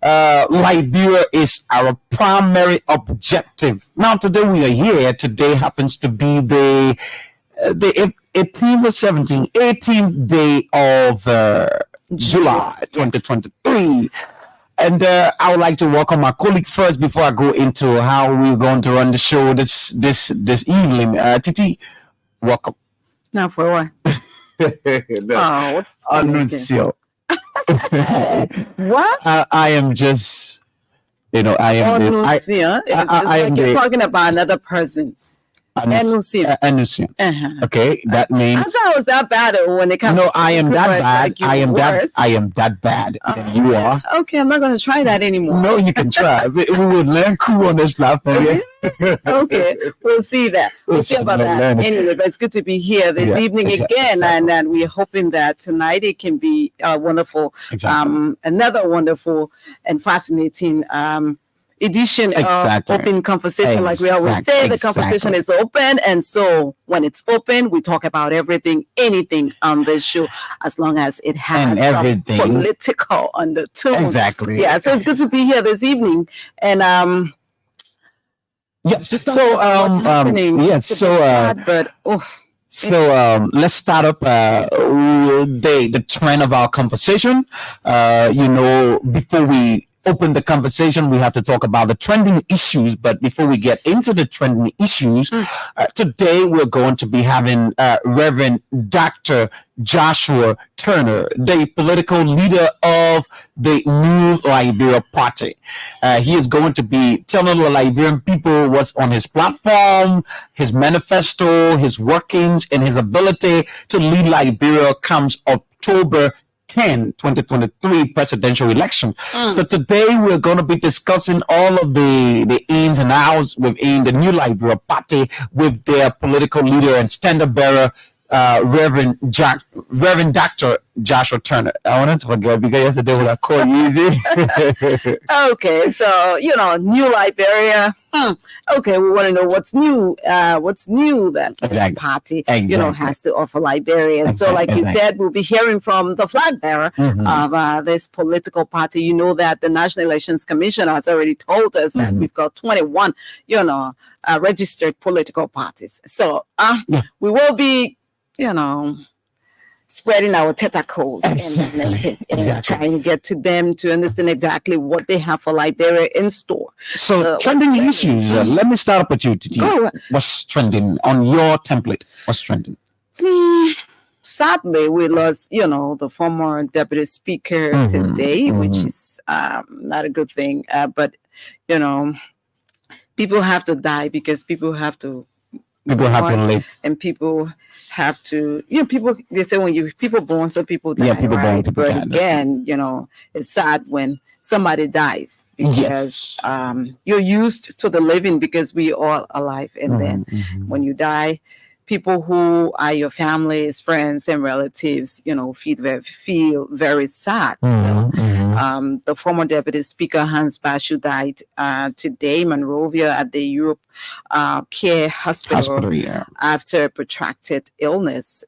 Liberia is our primary objective. Now, today we are here. Today happens to be the 18th or 17th, 18th day of July 2023. And I would like to welcome my colleague first before I go into how we're going to run the show this evening. Titi, welcome. Now for what? No. What's what? I am just, I am. I am. You're talking about another person. Anusia. Okay, that means. I thought it was that bad when it comes. No, to I am that bad. like I am that. I am that bad. You are. Okay, I'm not going to try that anymore. No, you can try. We will learn cool on this platform. Okay, we'll see that. We'll see about that. Anyway, but it's good to be here this evening again, and we're hoping that tonight it can be wonderful. Another wonderful and fascinating edition of Open Conversation. Like we always say, the conversation is open, and so when it's open, we talk about everything, anything on this show, as long as it has some political undertone. Exactly. Yeah. So it's good to be here this evening, and yes. So let's start up with the trend of our conversation. Before we open the conversation, we have to talk about the trending issues. But before we get into the trending issues, today we're going to be having Reverend Dr. Joshua Turner, the political leader of the New Liberia Party. He is going to be telling the Liberian people what's on his platform, his manifesto, his workings, and his ability to lead Liberia comes October 2023 presidential election. So today we're going to be discussing all of the ins and outs within the New Liberia Party with their political leader and standard bearer, Reverend Dr. Joshua Turner. I wanted to forget because yesterday we got called easy. Okay, so New Liberia. Okay, we want to know what's new. What's new that the party has to offer Liberia. So, like you said, we'll be hearing from the flag bearer of this political party. You know that the National Elections Commission has already told us that we've got 21, registered political parties. So, we will be spreading our tentacles and trying to get to them to understand exactly what they have for Liberia in store. So trending issues. Let me start up with you, Titi. What's trending on your template? What's trending? Sadly, we lost, the former deputy speaker today, which is not a good thing. But people have to die because people have to live, and people have to, people, they say when people born, so people die. Yeah, people born, people die. Again, it's sad when somebody dies because you're used to the living because we are alive. And then when you die, people who are your families, friends, and relatives, feel very sad. The former deputy speaker Hans Bashu died today, Monrovia, at the Europe Care Hospital after a protracted illness.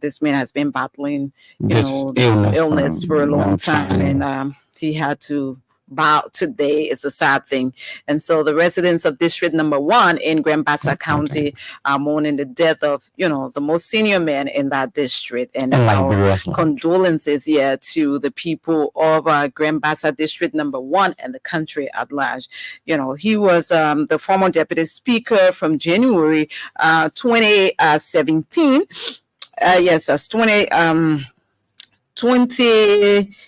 This man has been battling, illness for a long time, and he had to bow today. Is a sad thing. And so the residents of District Number 1 in Grand Bassa County are mourning the death of, the most senior man in that district. And our condolences to the people of Grand Bassa District Number 1 and the country at large. He was the former deputy speaker from January 2017. Yes, that's 20.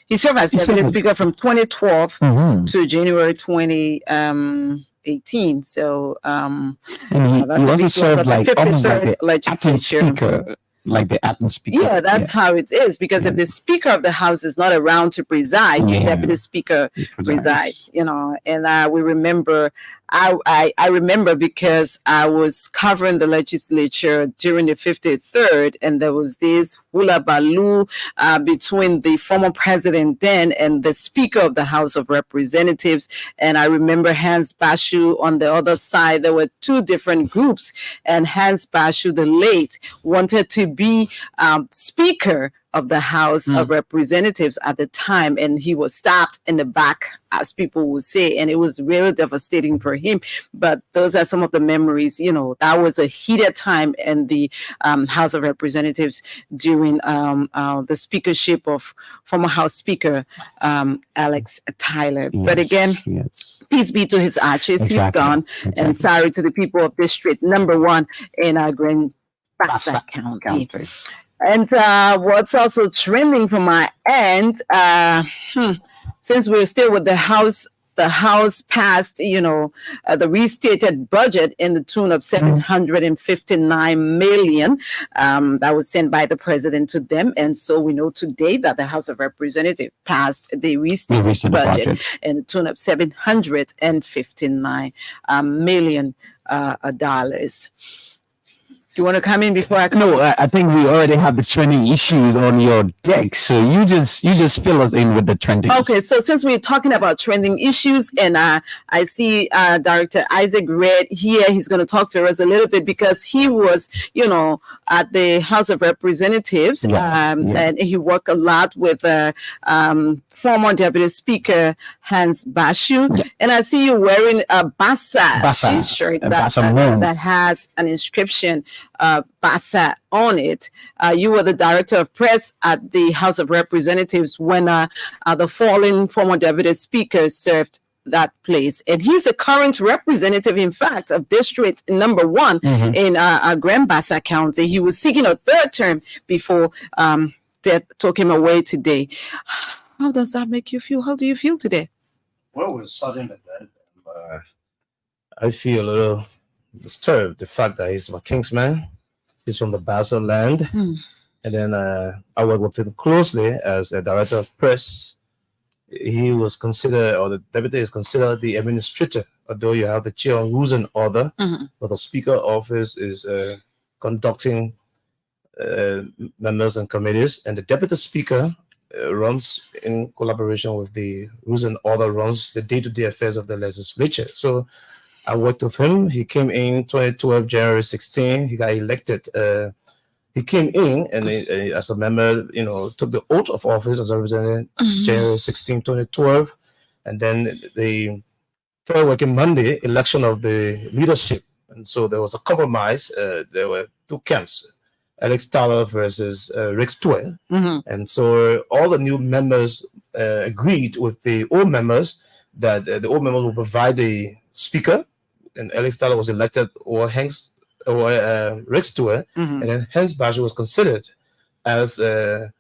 He served as deputy speaker from 2012 to January 2018. So, and he also served almost like the acting speaker, like the acting speaker. Yeah, that's how it is. Because if the Speaker of the House is not around to preside, the deputy speaker presides. And we remember. I remember because I was covering the legislature during the 53rd, and there was this hula baloo between the former president then and the Speaker of the House of Representatives. And I remember Hans Bashu on the other side. There were two different groups, and Hans Bashu, the late, wanted to be Speaker of the House of Representatives at the time, and he was stabbed in the back, as people would say, and it was really devastating for him. But those are some of the memories. That was a heated time in the House of Representatives during the speakership of former House Speaker Alex Tyler. Yes, but again, peace be to his ashes. Exactly. He's gone. Exactly. And sorry to the people of District Number 1 in Grand Bassa County. And what's also trending from my end, since we're still with the House passed, the restated budget in the tune of 759 million that was sent by the president to them. And so we know today that the House of Representatives passed the restated budget in the tune of 759 million dollars. Do you want to come in before I come? No, I think we already have the trending issues on your deck, so you just fill us in with the trending. Okay, so since we're talking about trending issues, and I see Director Isaac Red here, he's going to talk to us a little bit because he was, at the House of Representatives, and he worked a lot with former Deputy Speaker Hans Bashu, and I see you wearing a Bassa t-shirt that has an inscription Bassa on it. You were the Director of Press at the House of Representatives when the fallen former Deputy Speaker served that place, and he's a current representative, in fact, of District Number 1 in Grand Bassa County. He was seeking a third term before death took him away today. How does that make you feel? How do you feel today? Well, we're sudden at that. I feel a little disturbed. The fact that he's my kingsman, he's from the Bassa land, and then I work with him closely as a Director of Press. He was considered, or the deputy is considered, the administrator, although you have the chair on rules and order, but the Speaker office is conducting members and committees, and the Deputy Speaker runs in collaboration with the rules and order, runs the day-to-day affairs of the legislature. So I worked with him. He came in 2012, January 16. He got elected. He came in and as a member, took the oath of office as a representative January 16, 2012. And then the third working Monday, election of the leadership. And so there was a compromise. There were two camps, Alex Tyler versus Rick Stewart. And so all the new members agreed with the old members that the old members will provide the speaker, and Alex Tyler was elected, or Rick Stewart, and then Hans Bashu was considered as the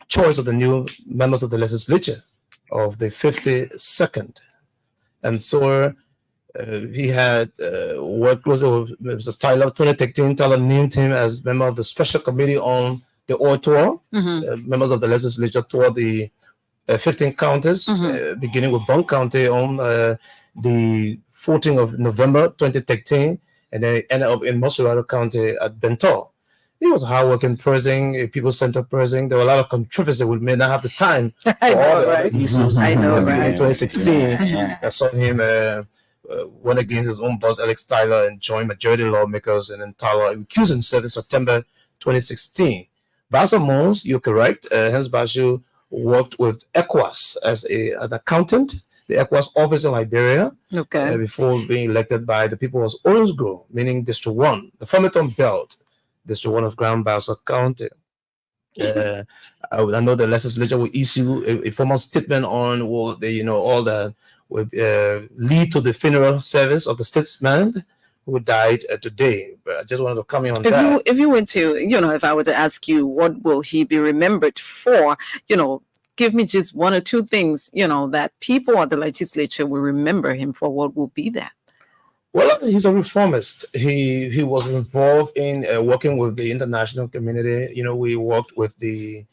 choice of the new members of the legislature of the 52nd. And so he had worked closely with Mr. Tyler. 2013, Tyler named him as member of the special committee on the oil tour. Members of the legislature toured the 15 counties, beginning with Bond County on the 14th of November 2013, and then ended up in Mosurado County at Bentall. He was a hardworking person, a people-centered person. There were a lot of controversy. We may not have the time for all the other issues. I know, right? In 2016, I saw him went against his own boss, Alex Tyler, and joined majority lawmakers, and then Tyler recused himself in September 2016. Bassa Mons, you're correct. Hans Bashu worked with ECOWAS as an accountant, the ECOWAS office in Liberia, before being elected by the people of Orange Grove, meaning District 1, the Farmington Belt, District 1 of Grand Bassa County. I know the legislature will issue a formal statement on all that will lead to the funeral service of the statesman who died today. But I just wanted to comment on that. If you went to, if I were to ask you, what will he be remembered for, give me just one or two things, that people at the legislature will remember him for. What will be that? Well, he's a reformist. He was involved in working with the international community. We worked with the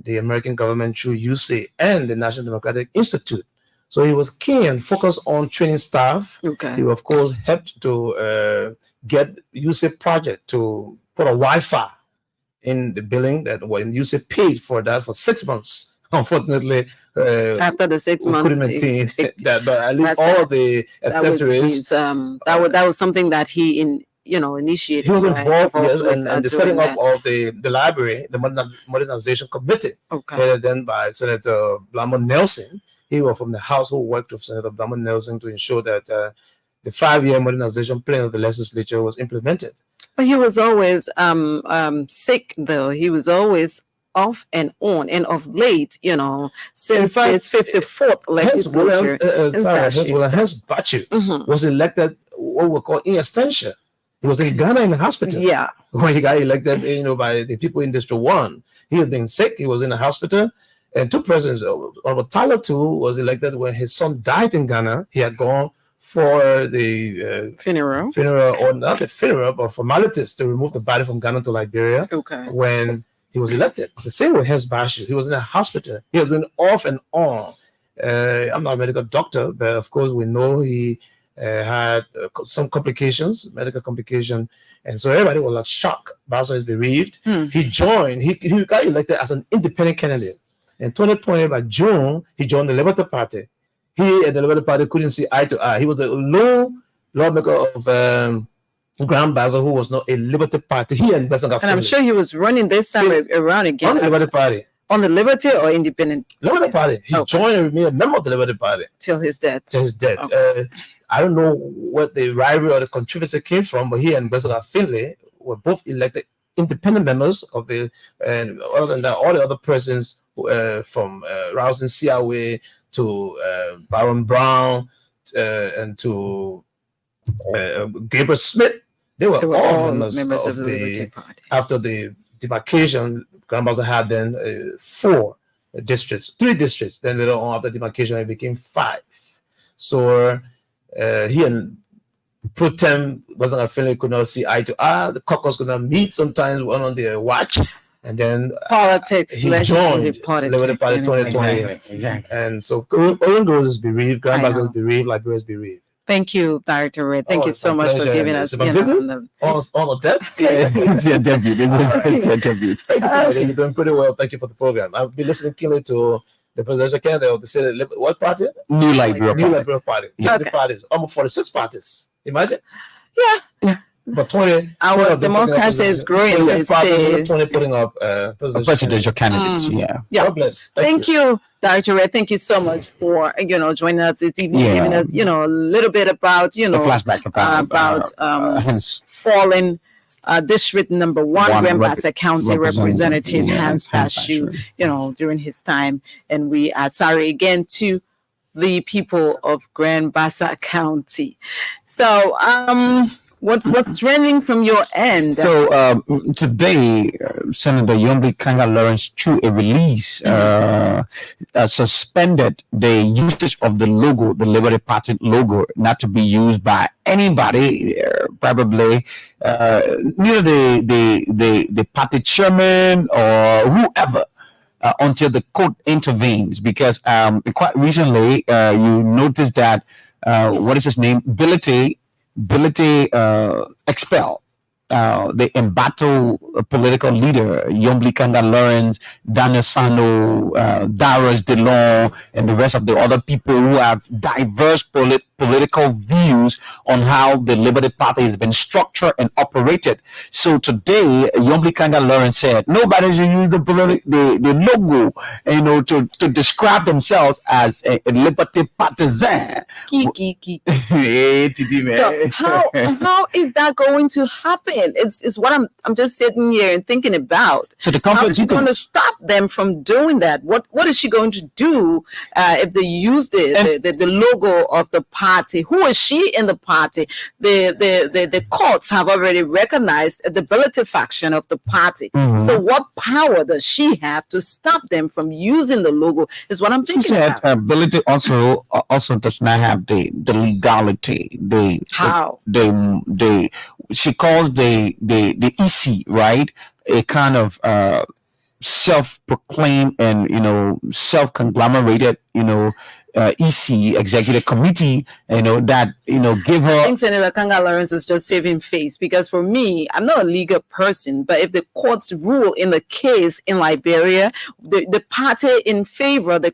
American government through UC and the National Democratic Institute. So he was keen and focused on training staff. He, of course, helped to get UC project to put a Wi-Fi in the billing that when you say paid for that for 6 months. Unfortunately, After the 6 we months, couldn't maintain that, but at least that's all sad. the that was expenses. his, that was something that he initiated. He was right? involved, yes, with, and the doing setting up that. of the library, the modernization committee, Okay. headed then by Senator Blamont Nelson. He was from the House who worked with Senator Blamont Nelson to ensure that the 5-year modernization plan of the legislature was implemented. But he was always sick, though. He was always off and on, and of late, since fact, his 54th legislature, Hence Bachu was elected what we call in absentia. He was in Ghana in the hospital. Yeah. When he got elected, by the people in District 1. He had been sick. He was in the hospital. And two presidents, Tyler too, was elected when his son died in Ghana. He had gone for the funeral, or not the funeral, but formalities to remove the body from Ghana to Liberia. Okay. When he was elected. The same with Hens Bashu. He was in a hospital. He has been off and on. I'm not a medical doctor, but of course we know he had some complications, medical complication, and so everybody was like shocked. Bashu is bereaved. He joined. He got elected as an independent candidate. In 2020, by June, he joined the Liberty Party. He and the Liberty Party couldn't see eye to eye. He was the lone lawmaker of Grand Basel who was not a Liberty Party. He and I'm sure he was running this time around again. On the Liberty Party. On the Liberty or Independent? Liberty Party. He joined and remained a member of the Liberty Party. Till his death. Okay. I don't know what the rivalry or the controversy came from, but he and Ambassador Finlay were both elected independent members of the, and other than that, all the other persons from Rousing Siawe to Baron Brown and to Gabriel Smith, they were all members of the Liberty Party. After the demarcation, Grand Basel had then 3 districts. Then later on, after demarcation, it became 5. So he and Pro Tem wasn't feeling could not see eye to eye. The caucus could not meet. Sometimes went on their watch, and then politics. He joined Liberty Party 2020. Exactly. And so Owen Rose is bereaved. Grand Basel is bereaved. Liberia is bereaved. Thank you, Director Red. Thank you so much for giving us on a depth. It's your debut. It's your debut. You're doing pretty well. Thank you for the program. I've been listening keenly to the presidential candidate of the city. What party? New Liberia Party. Okay. Parties. Almost 46 parties. Imagine. Yeah. But 20. Our democracy is growing. 20 putting up presidential candidates. Yeah. God bless. Thank you, Dr. Red. Thank you so much for joining us this evening, giving us a little bit about the flashback about fallen district number 1, Grand Basel County Representative Hans Bashu, during his time, and we are sorry again to the people of Grand Basel County. So, what's trending from your end? So today, Senator Yombi Kanga Lawrence, through a release, suspended the usage of the logo, the Liberty Party logo, not to be used by anybody, probably neither the party chairman or whoever. Until the court intervenes, because quite recently you noticed that what is his name, Ability expel the embattled political leader Yombli Kanga Lawrence, Daniel Sano, Darius DeLong, and the rest of the other people who have diverse political views on how the Liberty Party has been structured and operated. So today, Yombli Kanga Lawrence said nobody should use the logo, to describe themselves as a Liberty partisan. So how is that going to happen? It's what I'm just sitting here and thinking about. So the conference, how is going to stop them from doing that? What is she going to do if they use the logo of the party? Who is she in the party? The courts have already recognized the Ability faction of the party. Mm-hmm. So what power does she have to stop them from using the logo? Is what I'm thinking. She said Ability also does not have the legality. She calls the EC, right, a kind of self-proclaimed and self-conglomerated EC executive committee, that give I her. think Senator Kanga Lawrence is just saving face, because for me, I'm not a legal person, but if the courts rule in the case in Liberia, the party in favor, the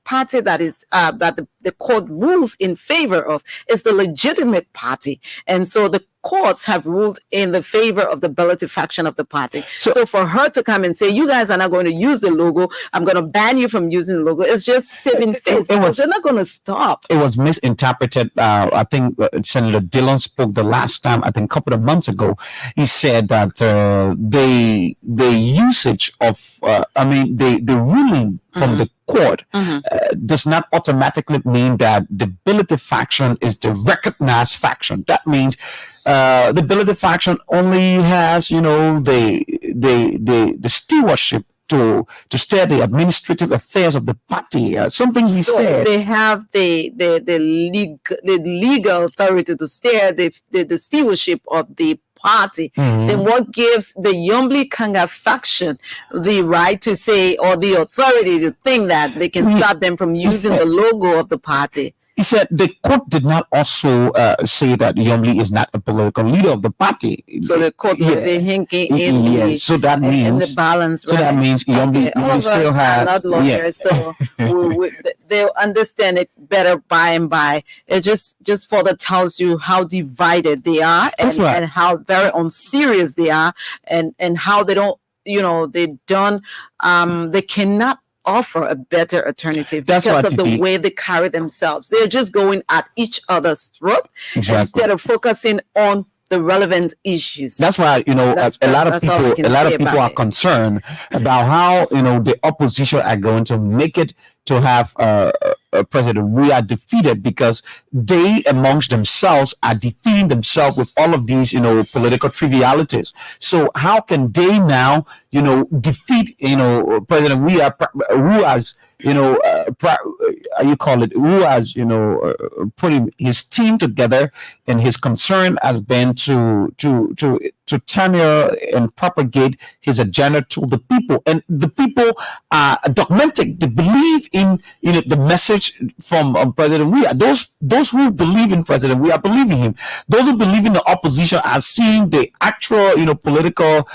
party that is that the court rules in favor of is the legitimate party, and so the courts have ruled in the favor of the Belity faction of the party. So for her to come and say, you guys are not going to use the logo, I'm going to ban you from using the logo, it's just saving face. They're not going to stop. It was misinterpreted. I think Senator Dillon spoke the last time, I think a couple of months ago. He said that the usage of, the ruling from the court does not automatically mean that the Belity faction is the recognized faction. That means the Belity faction only has, the stewardship to steer the administrative affairs of the party. Something he said. They have the legal authority to steer the stewardship of the party. Then what gives the Yombli Kanga faction the right to say, or the authority to think that they can stop them from using the logo of the party? He said the court did not also say that Yombli is not a political leader of the party. So the court will be hinking in so that means in the balance. So that means Yombli still has not lawyers, so they'll understand it better by and by. It just further tells you how divided they are, and how very unserious they are, and how they don't, they cannot offer a better alternative because of the way they carry themselves. They're just going at each other's throat instead of focusing on the relevant issues. That's why a lot of people are concerned about how the opposition are going to make it to have President Weah defeated, because they amongst themselves are defeating themselves with all of these political trivialities. So how can they now defeat President Weah, who has who has putting his team together, and his concern has been to channel and propagate his agenda to the people, and the people are dogmatic. They believe in the message from President Weah. Those who believe in President Weah believe in him. Those who believe in the opposition are seeing the actual political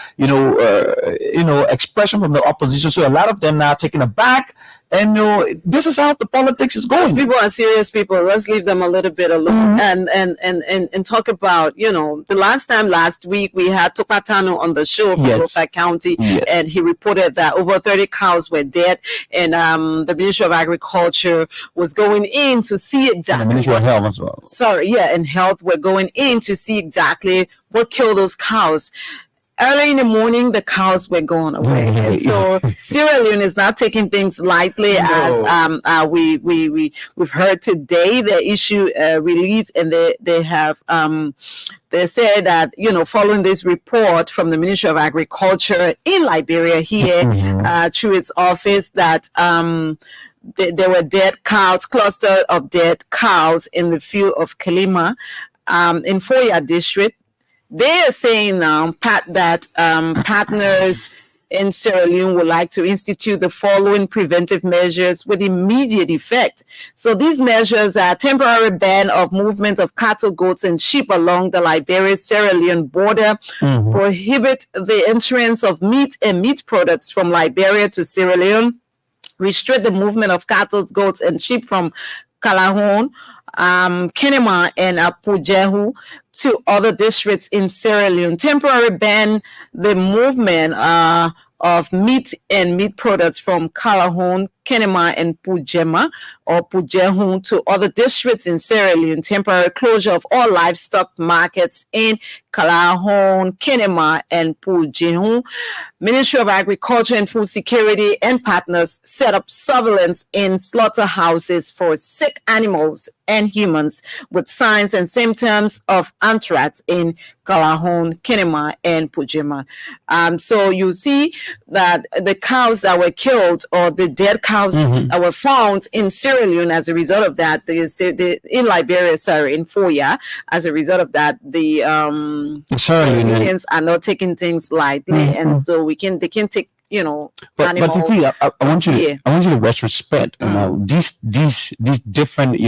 expression from the opposition. So a lot of them now are taken aback. And this is how the politics is going. People are serious people. Let's leave them a little bit alone and talk about, the last week we had Topatano on the show from Lofa County, and he reported that over 30 cows were dead, and the Ministry of Agriculture was going in to see exactly. And the Ministry of Health as well. And Health were going in to see exactly what killed those cows. Early in the morning, the cows were going away, and so Sierra Leone is not taking things lightly. As we've heard today, the issue released, and they have they said that following this report from the Ministry of Agriculture in Liberia here through its office, that there were dead cows, cluster of dead cows in the field of Kalima in Foya district. They are saying now, that partners in Sierra Leone would like to institute the following preventive measures with immediate effect. So these measures are temporary ban of movement of cattle, goats, and sheep along the Liberia-Sierra Leone border, prohibit the entrance of meat and meat products from Liberia to Sierra Leone, restrict the movement of cattle, goats, and sheep from Calahon, Kenema, and Pujehu to other districts in Sierra Leone. Temporary ban the movement of meat and meat products from Calahon, Kenema, and Pujehu to other districts in Sierra Leone. Temporary closure of all livestock markets in Calahon, Kenema, and Pujehu. Ministry of Agriculture and Food Security and partners set up surveillance in slaughterhouses for sick animals and humans with signs and symptoms of anthrax in Calahon, Kenema, and Pujehu. So you see that the cows that were killed, or the dead cows that were found in Sierra Leone as a result of that, in Liberia, in Foya, as a result of that, the Sierra Leoneans are not taking things lightly, and so they can take But animal. Titi, I want you to Yeah. I want you to retrospect. These different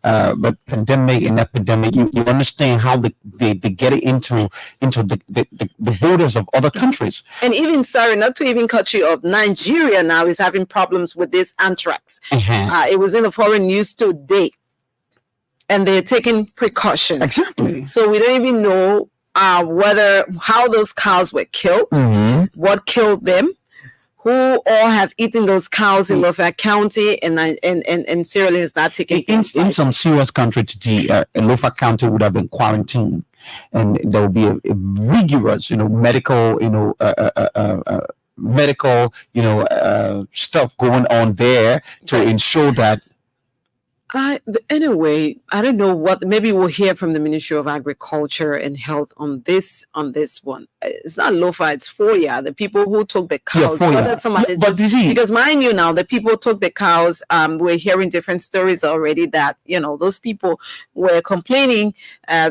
but pandemic and epidemic. You understand how they get it into the borders of other countries. And even, sorry, not to even cut you off, Nigeria now is having problems with this anthrax. It was in the foreign news today, and they're taking precautions. Exactly. So we don't even know how those cows were killed, what killed them, who all have eaten those cows in Lafayette County, and Sierra Leone is not taking in some serious country today. Lafayette County would have been quarantined, and there will be a rigorous, medical, medical, stuff going on there to ensure that. Anyway, I don't know what. Maybe we'll hear from the Ministry of Agriculture and Health on this one. It's not Lofa, it's Foya. The people who took the cows. Because mind you, now the people took the cows. We're hearing different stories already that those people were complaining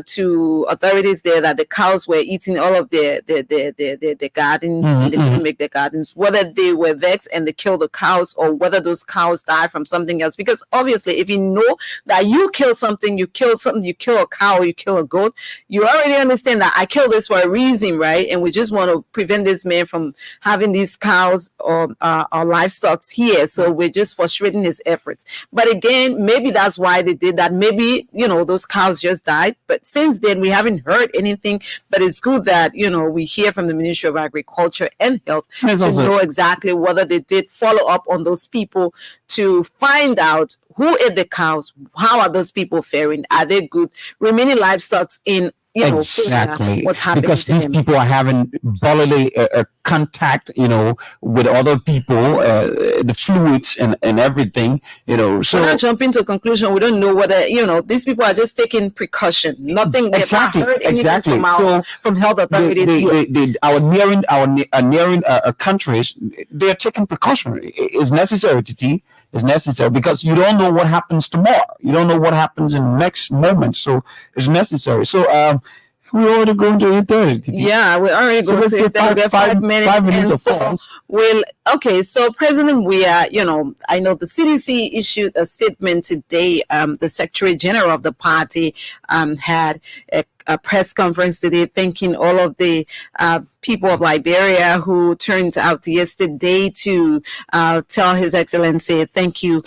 to authorities there that the cows were eating all of the gardens. And they couldn't make the gardens. Whether they were vexed and they killed the cows, or whether those cows died from something else. Because obviously, if you know that you kill something, you kill a cow, you kill a goat, you already understand that I kill this for a reason, right? And we just want to prevent this man from having these cows or livestock here. So we're just frustrating his efforts. But again, maybe that's why they did that. Maybe, those cows just died. But since then, we haven't heard anything. But it's good that, we hear from the Ministry of Agriculture and Health to know exactly whether they did follow up on those people to find out who ate the cows, how are those people faring, are they good, remaining livestock in exactly what's happening because to these them. people are having bodily contact with other people, the fluids and everything, so we're not jumping to a conclusion. We don't know whether these people are just taking precaution. Nothing. Exactly. Heard anything from health authorities. Our nearing countries, they are taking precaution. It's necessary, TT. It's necessary because you don't know what happens tomorrow. You don't know what happens in the next moment. So it's necessary. So we're already going to 8:30. Yeah, we're already going to 8:30. 5 minutes. 5 minutes of pause. So President, I know the CDC issued a statement today. The Secretary General of the party had a press conference today thanking all of the people of Liberia who turned out yesterday to tell His Excellency thank you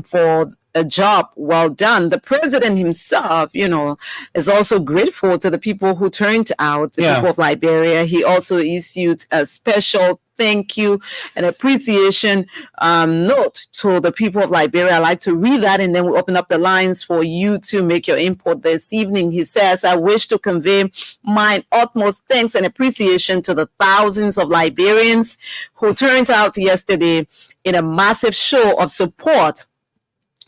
for a job well done. The president himself, is also grateful to the people who turned out, the people of Liberia. He also issued a special thank you and appreciation note to the people of Liberia. I'd like to read that, and then we'll open up the lines for you to make your input this evening. He says, I wish to convey my utmost thanks and appreciation to the thousands of Liberians who turned out yesterday in a massive show of support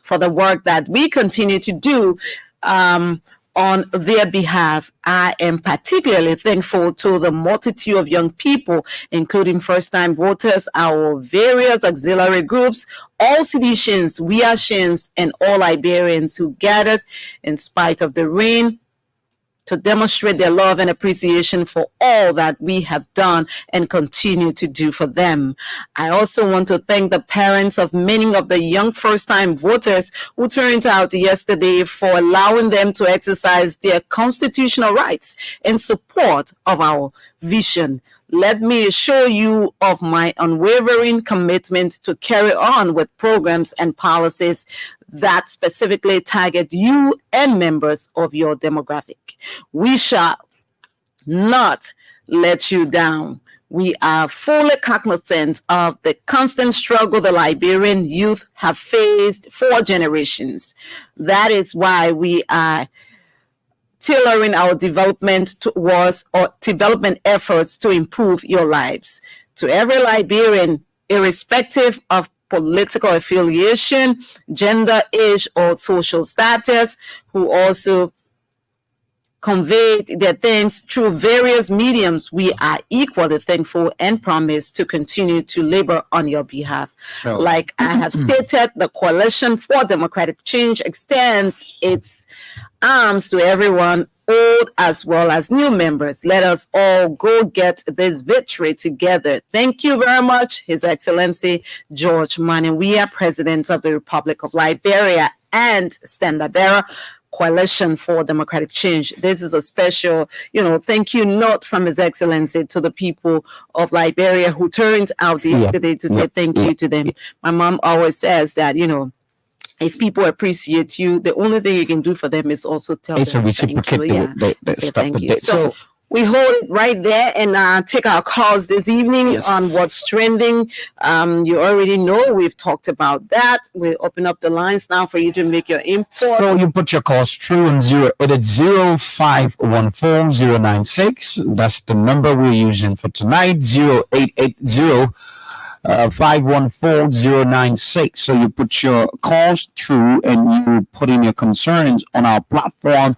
for the work that we continue to do on their behalf. I am particularly thankful to the multitude of young people, including first-time voters, our various auxiliary groups, all Citizens, Weashins, and all Liberians who gathered in spite of the rain to demonstrate their love and appreciation for all that we have done and continue to do for them. I also want to thank the parents of many of the young first-time voters who turned out yesterday for allowing them to exercise their constitutional rights in support of our vision. Let me assure you of my unwavering commitment to carry on with programs and policies that specifically target you and members of your demographic. We shall not let you down. We are fully cognizant of the constant struggle the Liberian youth have faced for generations. That is why we are tailoring our development towards or development efforts to improve your lives. To every Liberian, irrespective of political affiliation, gender, age, or social status, who also conveyed their thanks through various mediums, we are equally thankful and promise to continue to labor on your behalf. Like I have stated, the Coalition for Democratic Change extends its arms to everyone, old as well as new members. Let us all go get this victory together. Thank you very much, His Excellency George Maniwia, President of the Republic of Liberia and Standard Bearer, Coalition for Democratic Change. This is a special, thank you note from His Excellency to the people of Liberia who turned out yesterday to say thank you to them. My mom always says that, if people appreciate you, the only thing you can do for them is also tell them thank you. Say thank you. So we hold it right there and take our calls this evening on what's trending. You already know we've talked about that. We'll open up the lines now for you to make your input. So you put your calls through on 080-514-096. That's the number we're using for tonight. 0880 514-096. So you put your calls through and you put in your concerns on our platform,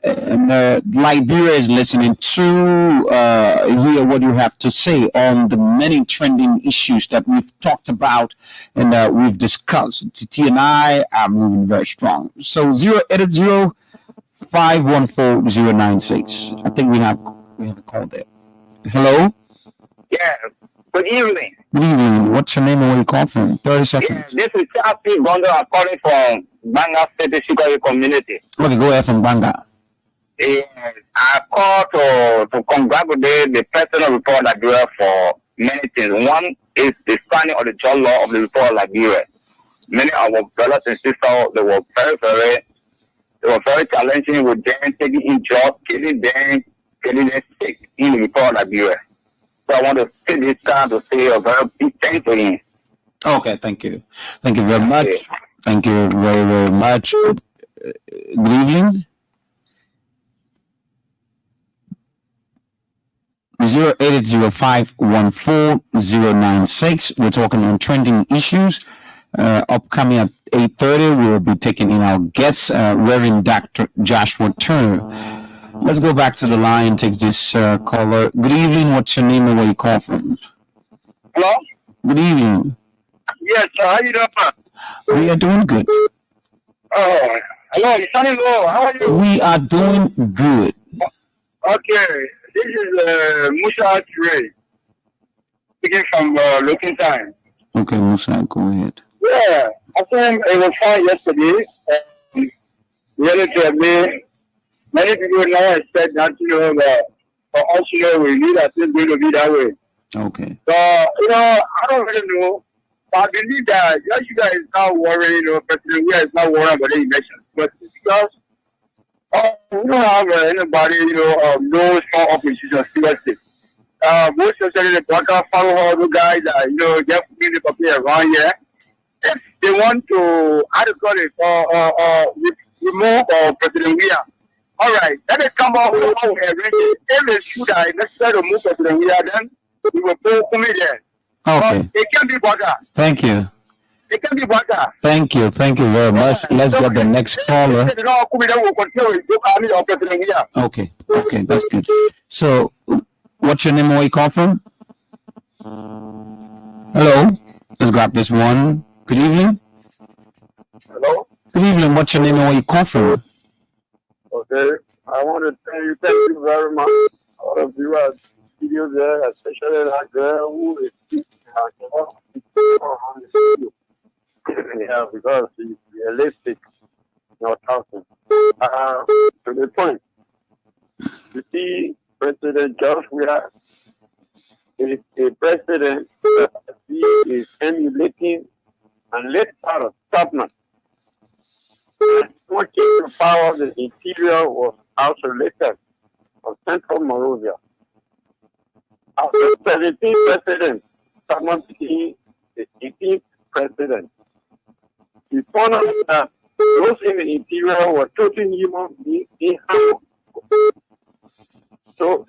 and Liberia is listening to hear what you have to say on the many trending issues that we've talked about and we've discussed. Titi and I are moving very strong. So 080 514-096. I think we have a call there. Hello? Yeah. Good evening. Good evening. What's your name and where you call from? 30 seconds. Yeah, this is Chapi Gondo. I'm calling from Banga State Shikari community. Okay, go ahead from Banga. Yeah, I call to congratulate the personal report of Liberia for many things. One is the standing of the job law of the report of Liberia. Many of our brothers and sisters, they were very challenging with them taking in jobs, getting them sick in the report of Liberia. So I want to take this time to say a very big thank to him. Okay, thank you. Thank you very much. Thank you very, very much. Good evening. 080-514-096. We're talking on trending issues. Upcoming at 8:30, we'll be taking in our guest, Reverend Dr. Joshua Turner. Let's go back to the line. Takes this caller. Good evening. What's your name and where you call from? Hello? Good evening. Yes, how you doing? We are doing good. Oh, hello, you sounding low. How are you? We are doing good. Okay, this is Musa Trey, speaking from Looking Time. Okay, Musa, go ahead. Yeah, I think it was fine yesterday. Relatively, many people now expect that, for us, we knew that it's going to be that way. Okay. So, I don't really know. But I believe that you guys is not worried, President Weah is not worried about the election. But it's because we don't have anybody, no strong opposition, seriously. Most especially the Blanca follow all the guys that, get the paper around here. If they want to, remove President Weah, all right, let it come out with how we arrange it. If they should necessary to move President Weah, then we will put me there. Okay. It can be better. Thank you. It can be better. Thank you. Thank you very much. Let's get the next caller. Okay. Okay, that's good. So, what's your name and where you call from? Hello. Let's grab this one. Good evening. Hello. Good evening. What's your name and where you call from? Okay. I want to thank you very much. All of you are video there, especially that girl who is speaking. Yeah, because she's realistic, talking. To the point. You see, President George Weah is a president that he is emulating and led out of government. What came to power of the interior was isolated of Central Monrovia. After 17 presidents, someone became the 18th president. We found out that those in the interior were totally human beings in-house. So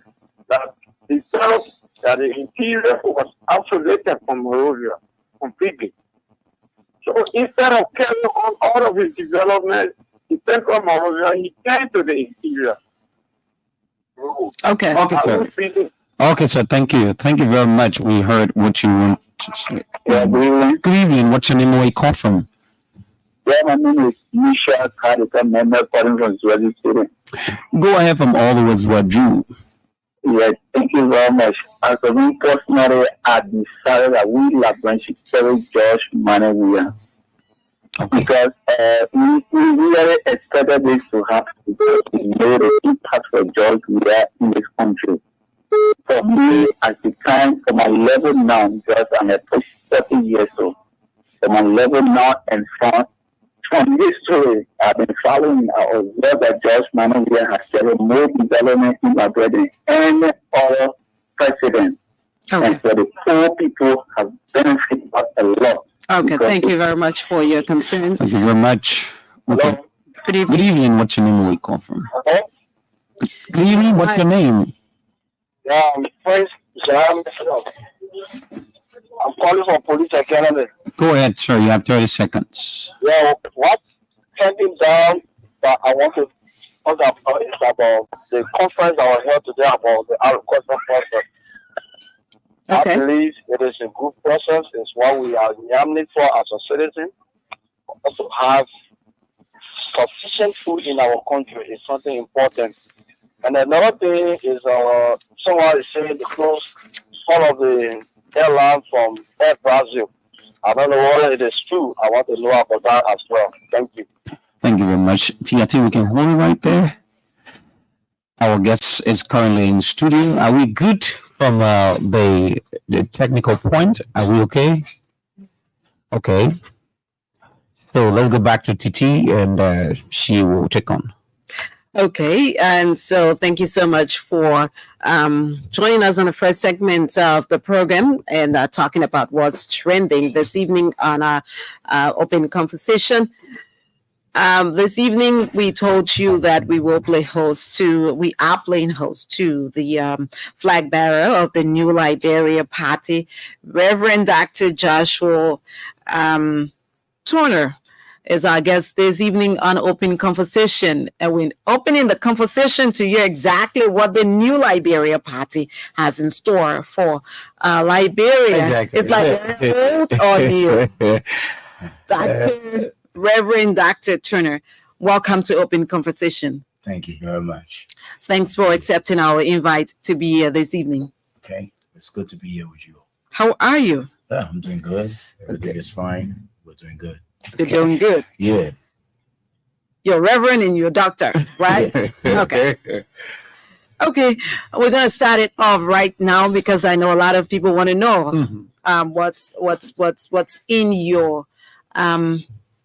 that he felt that the interior was isolated from Monrovia completely. So instead of carrying on all of his development in Central Monrovia, he came to the interior. Okay. Okay, sir. Okay, sir. Thank you. Thank you very much. We heard what you want to say. Yeah, good evening. What's your name and where you call from? Yeah, my name is Misha Karika Member calling from Sweden City. Go ahead from all the way Zwaju. Yes, thank you very much. As a me personally, I decided that we like when she carry Josh Manager Okay. because we really expected this to happen because we know the impact for George we are in this country. For me, at the time, for my level now, because I'm a 30 years old, for my level now and from history, I've been following our observe that George Manager has carried more development in my brother than any other president. Okay. And so the poor people have benefited a lot. Okay. Thank you very much for your concerns. Thank you very much. Okay. Hello? Good Good evening. evening. What's your name? Where you come from? Hello? Good evening. What's your name? Yeah, first, I'm calling for police academy. Go ahead, sir. You have 30 seconds. Yeah, what sent him down, but I want to talk about is about the conference that was held today about the agricultural process. Okay. I believe it is a good process. It's what we are yearning for as a citizen. Also have sufficient food in our country is something important. And another thing is someone is saying to close all of the airline from Air Brazil. I don't know whether it is true. I want to know about that as well. Thank you. Thank you very much. TRT, we can hold it right there. Our guest is currently in studio. Are we good from the technical point? Are we okay? Okay. So let's go back to TT and she will take on. Okay, and so thank you so much for joining us on the first segment of the program and talking about what's trending this evening on our open conversation. This evening, we told you that we are playing host to the flag bearer of the New Liberia Party, Reverend Dr. Joshua Turner is our guest this evening on Open Conversation. And we're opening the conversation to hear exactly what the New Liberia Party has in store for Liberia. Exactly. It's like old or new. Reverend Dr. Turner, welcome to Open Conversation. Thank you very much. Thanks for accepting our invite to be here this evening. Okay, it's good to be here with you. How are you? Yeah, I'm doing good. Everything is fine. We're doing good. You're doing good. Yeah. You're Reverend and you're Doctor, right? Okay. Okay, we're gonna start it off right now because I know a lot of people want to know what's in your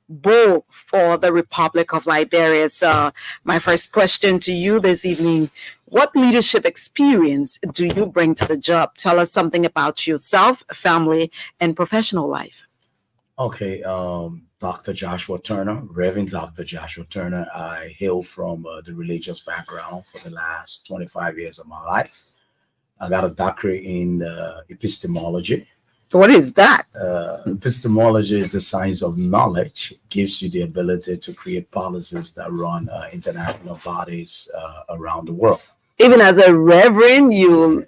bowl for the Republic of Liberia. So my first question to you this evening: what leadership experience do you bring to the job? Tell us something about yourself, family, and professional life. Okay, Dr. Joshua Turner, Reverend Dr. Joshua Turner. I hail from the religious background for the last 25 years of my life. I got a doctorate in epistemology. What is that? Epistemology is the science of knowledge. It gives you the ability to create policies that run international bodies around the world. Even as a reverend, you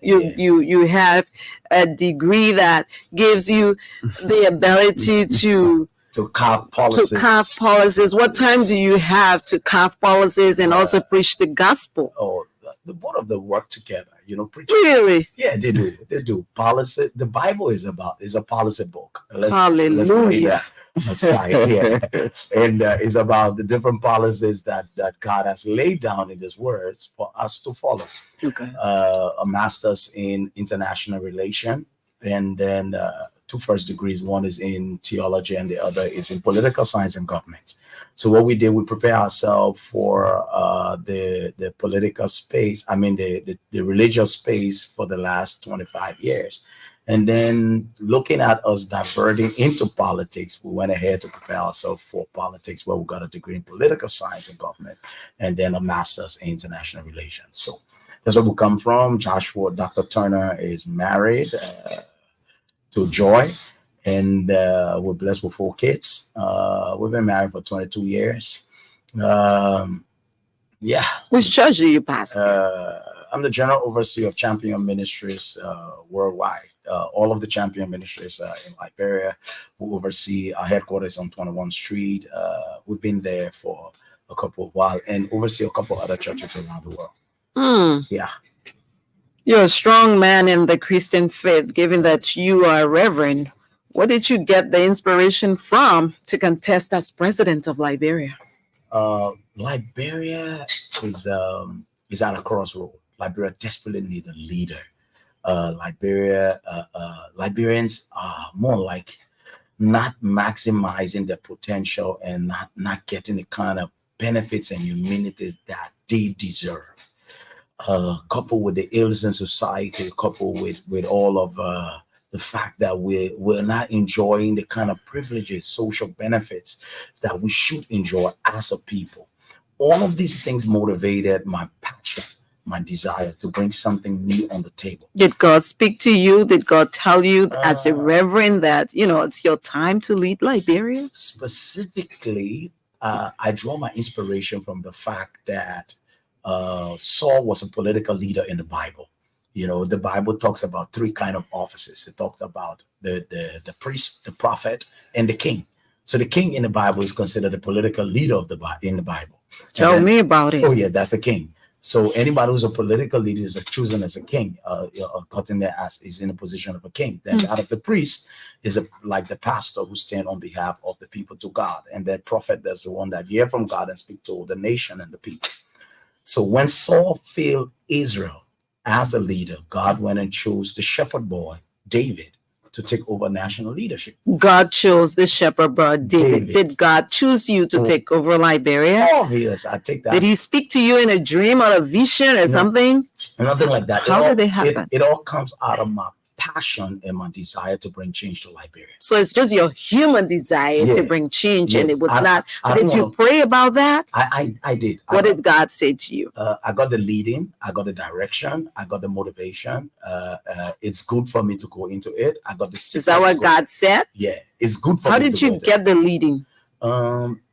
have a degree that gives you the ability to carve policies. What time do you have to carve policies and also preach the gospel? Oh, the both of them work together. You know, preaching. Really? Yeah, they do. They do. Policy. The Bible is a policy book. Hallelujah. Aside, yeah. And it's about the different policies that God has laid down in His words for us to follow. Okay. A master's in international relation, and then 2 first degrees. One is in theology, and the other is in political science and government. So what we did, we prepare ourselves for the political space. I mean, the religious space for the last 25 years. And then looking at us diverting into politics, we went ahead to prepare ourselves for politics, where we got a degree in political science and government, and then a master's in international relations. So that's where we come from. Dr. Turner is married to Joy, and we're blessed with 4 kids. We've been married for 22 years. Yeah. Which church do you pastor? I'm the general overseer of Champion Ministries worldwide. all of the champion ministries in Liberia, who oversee our headquarters on 21 Street. We've been there for a couple of while and oversee a couple other churches around the world. Yeah. You're a strong man in the Christian faith, given that you are a reverend. What did you get the inspiration from to contest as president of Liberia? Liberia is at a crossroad. Liberia desperately need a leader. Liberians are more like not maximizing their potential and not getting the kind of benefits and amenities that they deserve. Coupled with the ills in society, coupled with all of the fact that we're not enjoying the kind of privileges, social benefits that we should enjoy as a people. All of these things motivated my passion, my desire to bring something new on the table. Did God speak to you? Did God tell you as a reverend that, it's your time to lead Liberia? Specifically, I draw my inspiration from the fact that Saul was a political leader in the Bible. The Bible talks about three kind of offices. It talks about the priest, the prophet, and the king. So the king in the Bible is considered a political leader in the Bible. Tell me about it. Oh yeah, that's the king. So anybody who's a political leader is chosen as a king, cutting their ass is in a position of a king. Then out of the priest is like the pastor who stand on behalf of the people to God, and the prophet that's the one that hear from God and speak to the nation and the people. So when Saul failed Israel as a leader, God went and chose the shepherd boy, David, to take over national leadership. God chose the shepherd boy, David. Did God choose you to take over Liberia? Oh, yes, I take that. Did he speak to you in a dream or a vision or something? Nothing like that. How did it happen? It all comes out of my passion and my desire to bring change to Liberia. So it's just your human desire to bring change, and it was not. Did you pray about that? I did. What did God say to you? I got the leading, I got the direction, I got the motivation. It's good for me to go into it. I got the. Is that what God said? Yeah, it's good for me. How did you get the leading?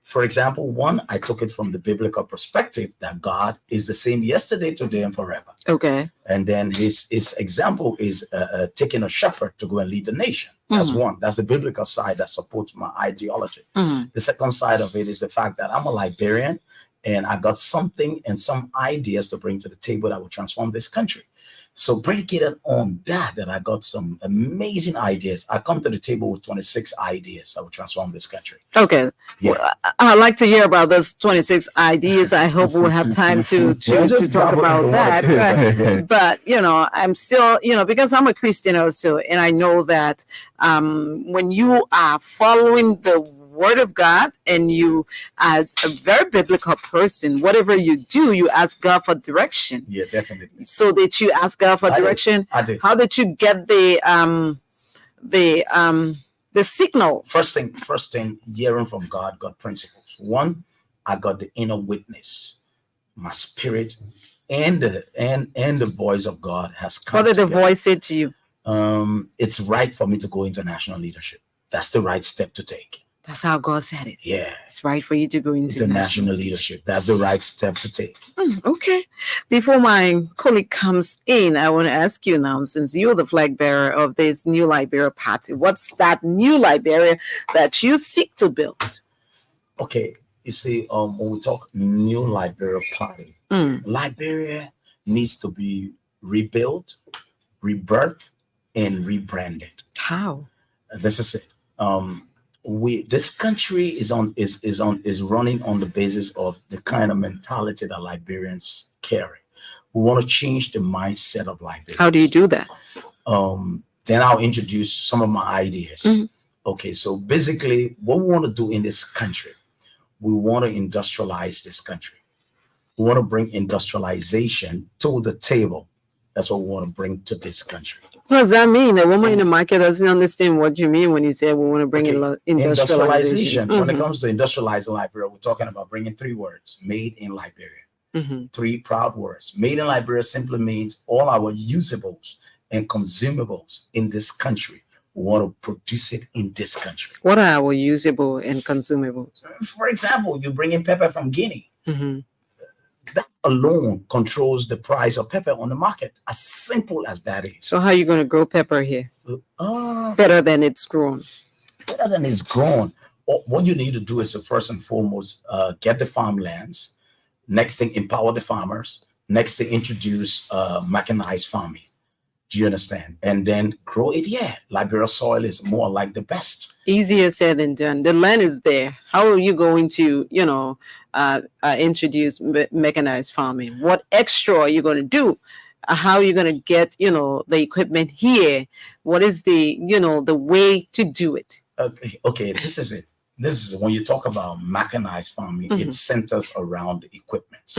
For example, one, I took it from the biblical perspective that God is the same yesterday, today, and forever. Okay. And then his example is taking a shepherd to go and lead the nation. That's one. That's the biblical side that supports my ideology. The second side of it is the fact that I'm a Liberian and I got something and some ideas to bring to the table that will transform this country. So predicated on that I got some amazing ideas. I come to the table with 26 ideas that will transform this country. Okay. Yeah. Well, I'd like to hear about those 26 ideas. I hope we'll have time to talk about that. But I'm still, because I'm a Christian also, and I know that when you are following the Word of God and you are a very biblical person, whatever you do, you ask God for direction. Yeah, definitely. So did you ask God for direction? I did. How did you get the signal? First thing, hearing from God principles. One, I got the inner witness, my spirit, and the voice of God has come. What did the voice say to you? It's right for me to go into national leadership. That's the right step to take. That's how God said it. Yeah. It's right for you to go into national leadership. That's the right step to take. Okay. Before my colleague comes in, I want to ask you now, since you're the flag bearer of this New Liberia Party, what's that new Liberia that you seek to build? Okay. You see, when we talk New Liberia Party, Liberia needs to be rebuilt, rebirthed, and rebranded. How? This is it. This country is running on the basis of the kind of mentality that Liberians carry. We want to change the mindset of Liberians. How do you do that? Then I'll introduce some of my ideas. Okay, so basically what we want to do in this country, we want to industrialize this country. We want to bring industrialization to the table. That's what we want to bring to this country. What does that mean? A woman in the market doesn't understand what you mean when you say we want to bring in industrialization. When it comes to industrializing Liberia, we're talking about bringing three words: made in Liberia. Three proud words. Made in Liberia simply means all our usables and consumables in this country. We want to produce it in this country. What are our usable and consumables? For example, you bring in pepper from Guinea. That alone controls the price of pepper on the market. As simple as that is. So how are you going to grow pepper here? Uh, Better than it's grown. Better than it's grown. What you need to do is to first and foremost get the farmlands. Next thing, empower the farmers. Next thing, introduce mechanized farming. Do you understand? And then grow it. Yeah, Liberia soil is more like the best. Easier said than done. The land is there. How are you going to, introduce mechanized farming? What extra are you going to do? How are you going to get, the equipment here? What is the way to do it? Okay, this is it. This is when you talk about mechanized farming, it centers around the equipments.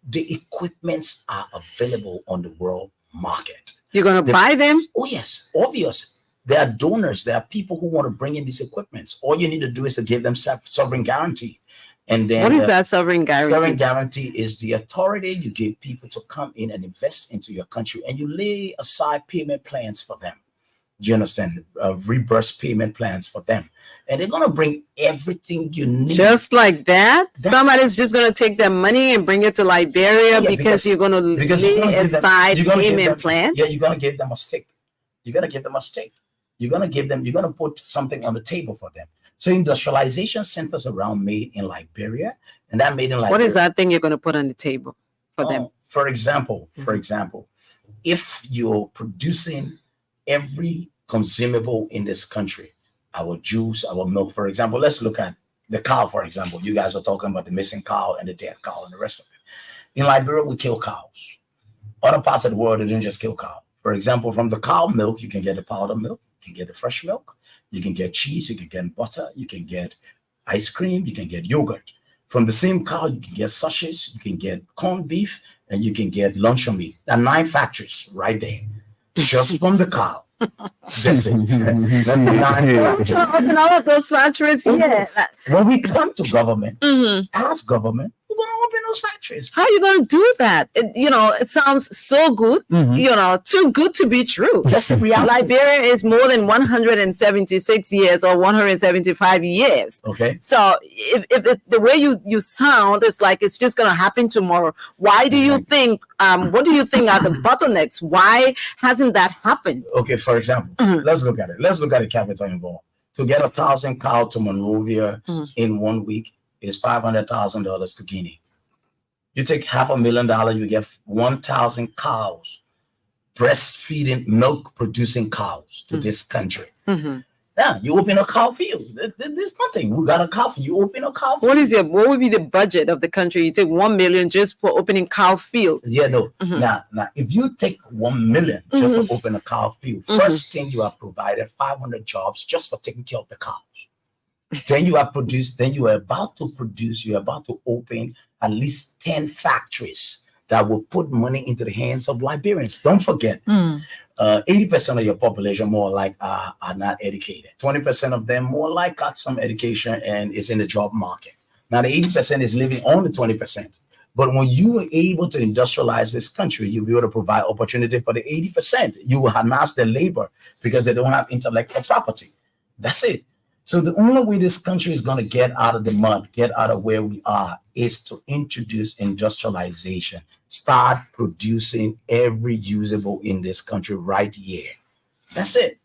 The equipments are available on the world market. You're going to buy them? Oh, yes, obvious. There are donors. There are people who want to bring in these equipments. All you need to do is to give them sovereign guarantee. And then what is that sovereign guarantee? Sovereign guarantee is the authority you give people to come in and invest into your country, and you lay aside payment plans for them. Do you understand? Reverse payment plans for them. And they're going to bring everything you need. Just like that? Somebody's just going to take their money and bring it to Liberia because you're going to lay aside payment plan? Yeah, you're going to give them a stake. You're going to give them a stake. You're going to put something on the table for them. So industrialization centers around made in Liberia. And that made in Liberia. What is that thing you're going to put on the table for them? For example, if you're producing every consumable in this country, our juice, our milk, for example, let's look at the cow, for example. You guys were talking about the missing cow and the dead cow and the rest of it. In Liberia, we kill cows. Other parts of the world, they didn't just kill cows. For example, from the cow milk, you can get the powder milk, you can get the fresh milk, you can get cheese, you can get butter, you can get ice cream, you can get yogurt. From the same cow, you can get sausages, you can get corned beef, and you can get luncheon meat. There are 9 factories right there. Just from the cow. That's it. Open all of those factories. Yes. When we come to government, ask government, we're going to open those factories. How are you going to do that? It sounds so good, too good to be true. That's the reality. Liberia is more than 176 years or 175 years. Okay. So if the way you sound is like it's just going to happen tomorrow, why do you think, what do you think are the bottlenecks? Why hasn't that happened? Okay, for example, let's look at it. Let's look at the capital involved. To get 1,000 cows to Monrovia in 1 week is $500,000 to Guinea. You take $500,000, you get 1,000 cows, breastfeeding, milk producing cows to this country. Yeah, you open a cow field. There's nothing. We got a cow field. You open a cow field. What would be the budget of the country? You take 1 million just for opening cow field. Yeah, no. Now, if you take 1 million just to open a cow field, first thing you have provided 500 jobs just for taking care of the cows. Then you are about to open at least 10 factories that will put money into the hands of Liberians. Don't forget, 80% of your population more like are not educated. 20% of them more like got some education and is in the job market. Now the 80% is living on the 20%. But when you are able to industrialize this country, you'll be able to provide opportunity for the 80%. You will harness their labor because they don't have intellectual property. That's it. So the only way this country is going to get out of the mud, get out of where we are, is to introduce industrialization. Start producing every usable in this country right here. That's it.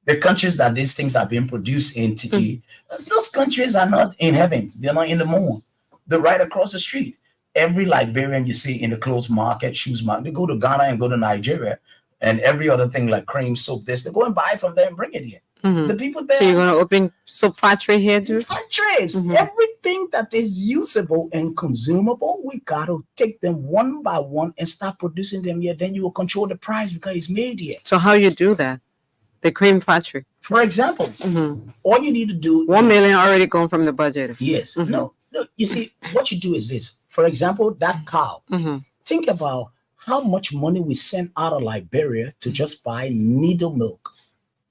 The countries that these things are being produced in, Titi, those countries are not in heaven. They're not in the moon. They're right across the street. Every Liberian you see in the clothes market, shoes market, they go to Ghana and go to Nigeria, and every other thing like cream, soap, they go and buy it from there and bring it here. The people there. So you're going to open soap factory here too? Factories. Everything that is usable and consumable, we got to take them one by one and start producing them here. Then you will control the price because it's made here. So how you do that? The cream factory. For example, all you need to do. 1 million already gone from the budget. Yes. No. You see, what you do is this. For example, that cow. Think about how much money we send out of Liberia to just buy needle milk.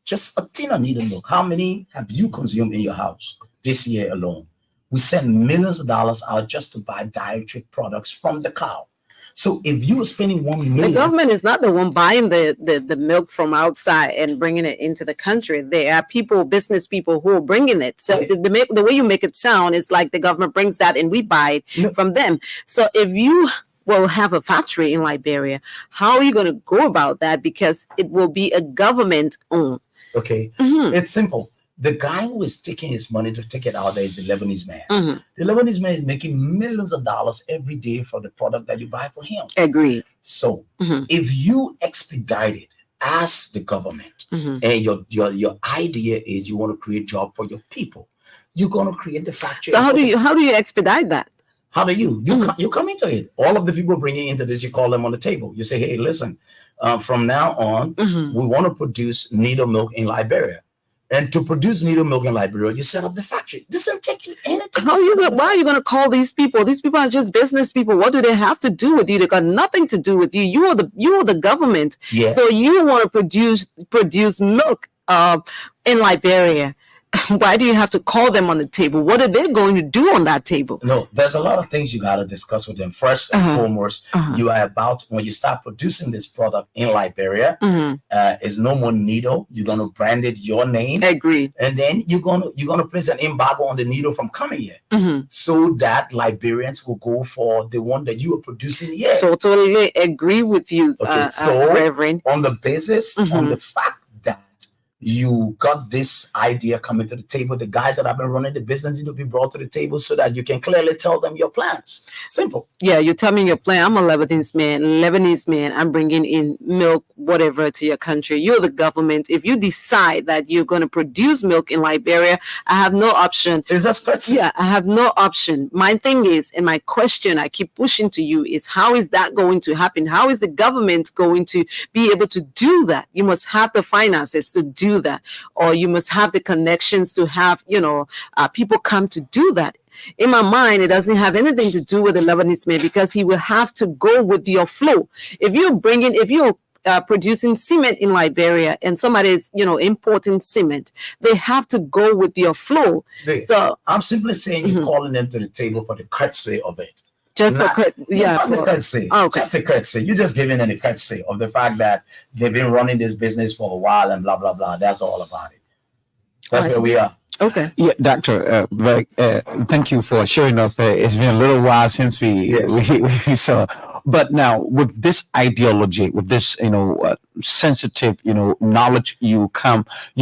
Just a tin of needle milk. How many have you consumed in your house this year alone? We send millions of dollars out just to buy dietary products from the cow. So if you were spending 1 The million, government is not the one buying the milk from outside and bringing it into the country. There are people, business people, who are bringing it. So the way you make it sound is like the government brings that and we buy it from them. So if you will have a factory in Liberia, how are you going to go about that? Because it will be a government owned. okay, it's simple. The guy who is taking his money to take it out there is the Lebanese man. The Lebanese man is making millions of dollars every day for the product that you buy for him. Agreed. So if you expedite it as the government, and your idea is you want to create job for your people, you're going to create the factory. So how do you expedite that? How do you come into it? All of the people bringing into this, you call them on the table. You say, hey, listen, from now on, we want to produce needle milk in Liberia. And to produce needle milk in Liberia, you set up the factory. This doesn't take you anything. Why are you going to call these people? These people are just business people. What do they have to do with you? They got nothing to do with you. You are the government. Yeah. So you want to produce milk in Liberia. Why do you have to call them on the table? What are they going to do on that table? No, there's a lot of things you got to discuss with them. First and foremost, you are about, when you start producing this product in Liberia, is no more needle. You're going to brand it your name. Agreed. And then you're gonna place an embargo on the needle from coming here, so that Liberians will go for the one that you are producing here. So totally agree with you, Reverend. On the basis, on the fact that you got this idea coming to the table, the guys that have been running the business need to be brought to the table so that you can clearly tell them your plans. Simple. Yeah, you tell me your plan. I'm a Lebanese man. I'm bringing in milk, whatever, to your country. You're the government. If you decide that you're going to produce milk in Liberia, I have no option. Is that correct? Yeah, I have no option. My thing is, and my question I keep pushing to you is, how is that going to happen? How is the government going to be able to do that? You must have the finances to do that, or you must have the connections to have people come to do that. In my mind, it doesn't have anything to do with the Lebanese man, because he will have to go with your flow. If you're producing cement in Liberia and somebody is importing cement, they have to go with your flow. So I'm simply saying you're calling them to the table for the courtesy of it. Just not the courtesy. Okay. Just the courtesy. You're just giving them the courtesy of the fact that they've been running this business for a while and blah blah blah. That's all about it. That's where we are. Okay. Yeah, Doctor, thank you for showing up. It's been a little while since we saw. But now, with this ideology, with this sensitive knowledge you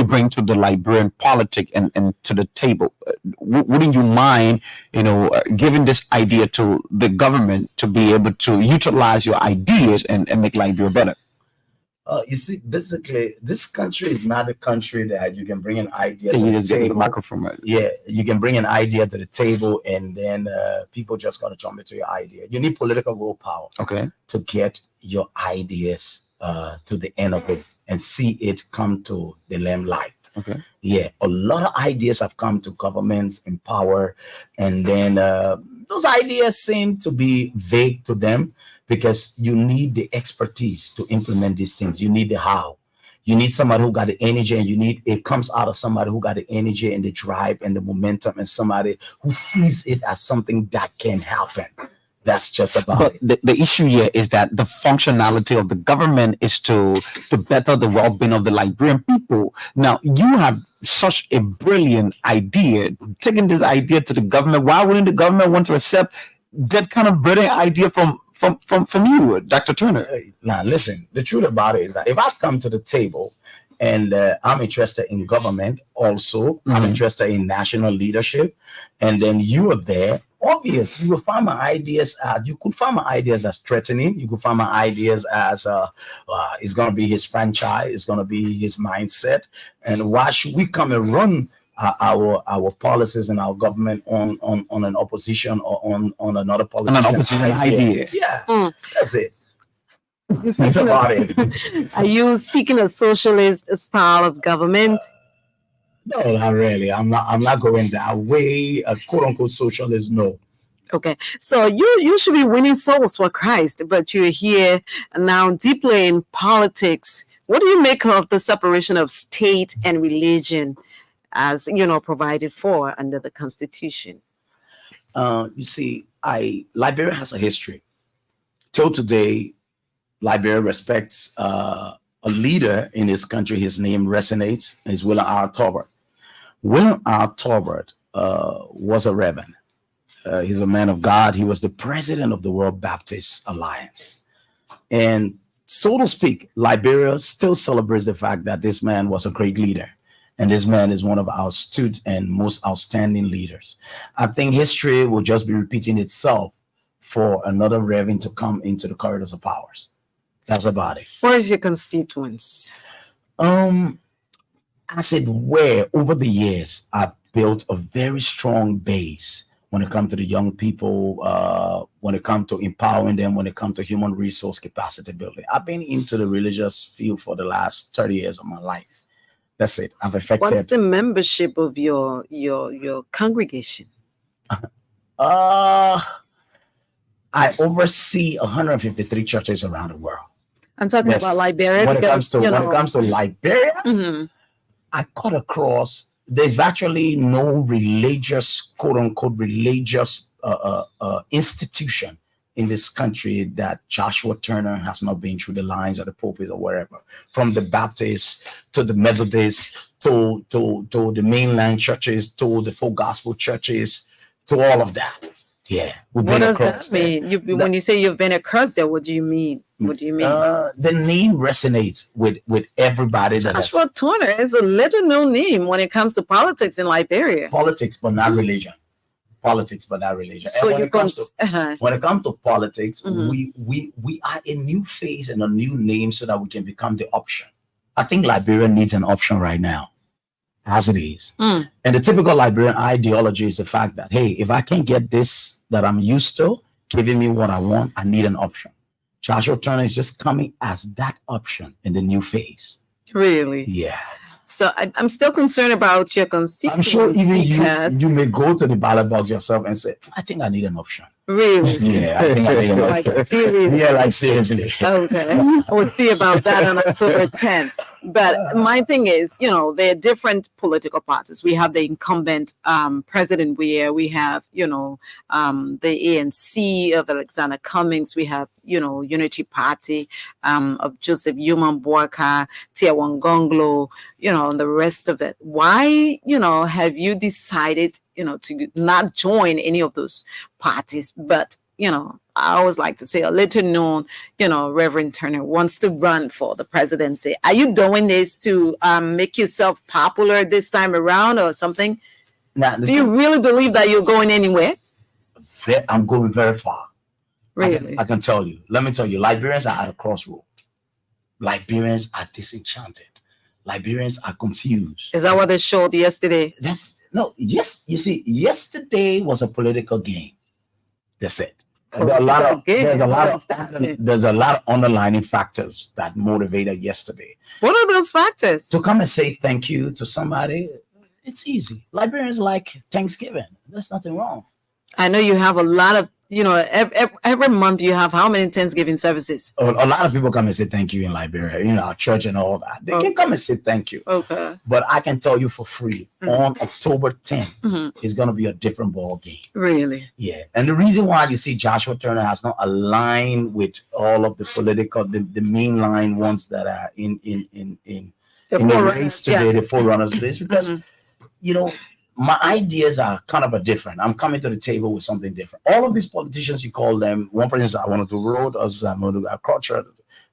bring to the Liberian politic and to the table, wouldn't you mind giving this idea to the government to be able to utilize your ideas and make Liberia better? You see, basically, this country is not a country that you can bring an idea to You the just get the table. microphone. Right? Yeah, you can bring an idea to the table, and then people just got to jump into your idea. You need political willpower, Okay. to get your ideas to the end of it and see it come to the limelight. Okay. Yeah, a lot of ideas have come to governments in power, and then those ideas seem to be vague to them, because you need the expertise to implement these things. You need the how. You need somebody who got the energy, and it comes out of somebody who got the energy and the drive and the momentum, and somebody who sees it as something that can happen. That's just about it. The issue here is that the functionality of the government is to better the well-being of the Liberian people. Now, you have such a brilliant idea, taking this idea to the government. Why wouldn't the government want to accept that kind of brilliant idea from you, Dr. Turner? Now, listen, the truth about it is that if I come to the table and I'm interested in government also, I'm interested in national leadership, and then you are there, obvious, you will find my ideas. You could find my ideas as threatening. You could find my ideas as it's going to be his franchise. It's going to be his mindset. And why should we come and run our policies and our government on an opposition or on another policy? On an opposition idea. Yeah, that's it. That's about it. Are you seeking a socialist style of government? No, not really. I'm not going that way. A quote unquote socialist, no. Okay, so you should be winning souls for Christ, but you're here now deeply in politics. What do you make of the separation of state and religion, as provided for under the Constitution? You see, Liberia has a history. till today, Liberia respects a leader in his country. His name resonates. Is William R. Tolbert. William R. Tolbert was a reverend. He's a man of God. He was the president of the World Baptist Alliance. And so to speak, Liberia still celebrates the fact that this man was a great leader. And this man is one of our astute and most outstanding leaders. I think history will just be repeating itself for another reverend to come into the corridors of powers. That's about it. Where's your constituents? As it were, over the years, I've built a very strong base when it comes to the young people, when it comes to empowering them, when it comes to human resource capacity building. I've been into the religious field for the last 30 years of my life. That's it. I've affected. What's the membership of your congregation? I oversee 153 churches around the world. I'm talking Yes. about Liberia. When it because, comes to Liberia, Mhm. I cut across. There's virtually no religious, quote unquote, religious institution in this country that Joshua Turner has not been through the lines of the pulpit or wherever, from the Baptists to the Methodists to the mainland churches to the full gospel churches to all of that. Yeah, we've What been does across that mean? When you say you've been across there, what do you mean? What do you mean? The name resonates with everybody that has Joshua Turner is a little known name when it comes to politics in Liberia. politics, but not religion. Politics, but not religion. So And when you it comes can. when it comes to politics, Mhm. we are a new phase and a new name so that we can become the option. I think Liberia needs an option right now, as it is. Mm. And the typical Liberian ideology is the fact that, hey, if I can't get this that I'm used to, giving me what I want, I need an option. Joshua Turner is just coming as that option in the new phase. Really? Yeah. So I'm still concerned about your constituents. I'm sure even because- you may go to the ballot box yourself and say, I think I need an option. Really? Yeah, I think I need an Like, option. seriously? Yeah, like seriously. Okay. We'll see about that on October 10th. But my thing is, there are different political parties. We have the incumbent president where we have, the ANC of Alexander Cummings. We have, Unity Party of Joseph Human Boakai, Tiawan Gonglo, and the rest of it. Why, have you decided, to not join any of those parties? But, I always like to say a little known, Reverend Turner wants to run for the presidency. Are you doing this to make yourself popular this time around or something? Now, Do you really believe that you're going anywhere? I'm going very far. Really? I can tell you. Let me tell you, Liberians are at a crossroad. Liberians are disenchanted. Liberians are confused. Is that what they showed yesterday? Yes, you see, yesterday was a political game. That's it. And Political game? What is there's a lot of underlying factors that motivated yesterday. What are those factors? To come and say thank you to somebody, it's easy. Liberians like Thanksgiving. There's nothing wrong. I know you have a lot of, every month you have how many Thanksgiving services? A lot of people come and say thank you in Liberia, our church and all that. They can come and say thank you. Okay. But I can tell you for free, on October 10th, Mhm. it's going to be a different ball game. Really? Yeah. And the reason why you see Joshua Turner has not aligned with all of the political, the mainline ones that are in the race today, the forerunners of this, because, my ideas are kind of a different. I'm coming to the table with something different. All of these politicians, you call them, one person said, I want to do road, others I want to do agriculture.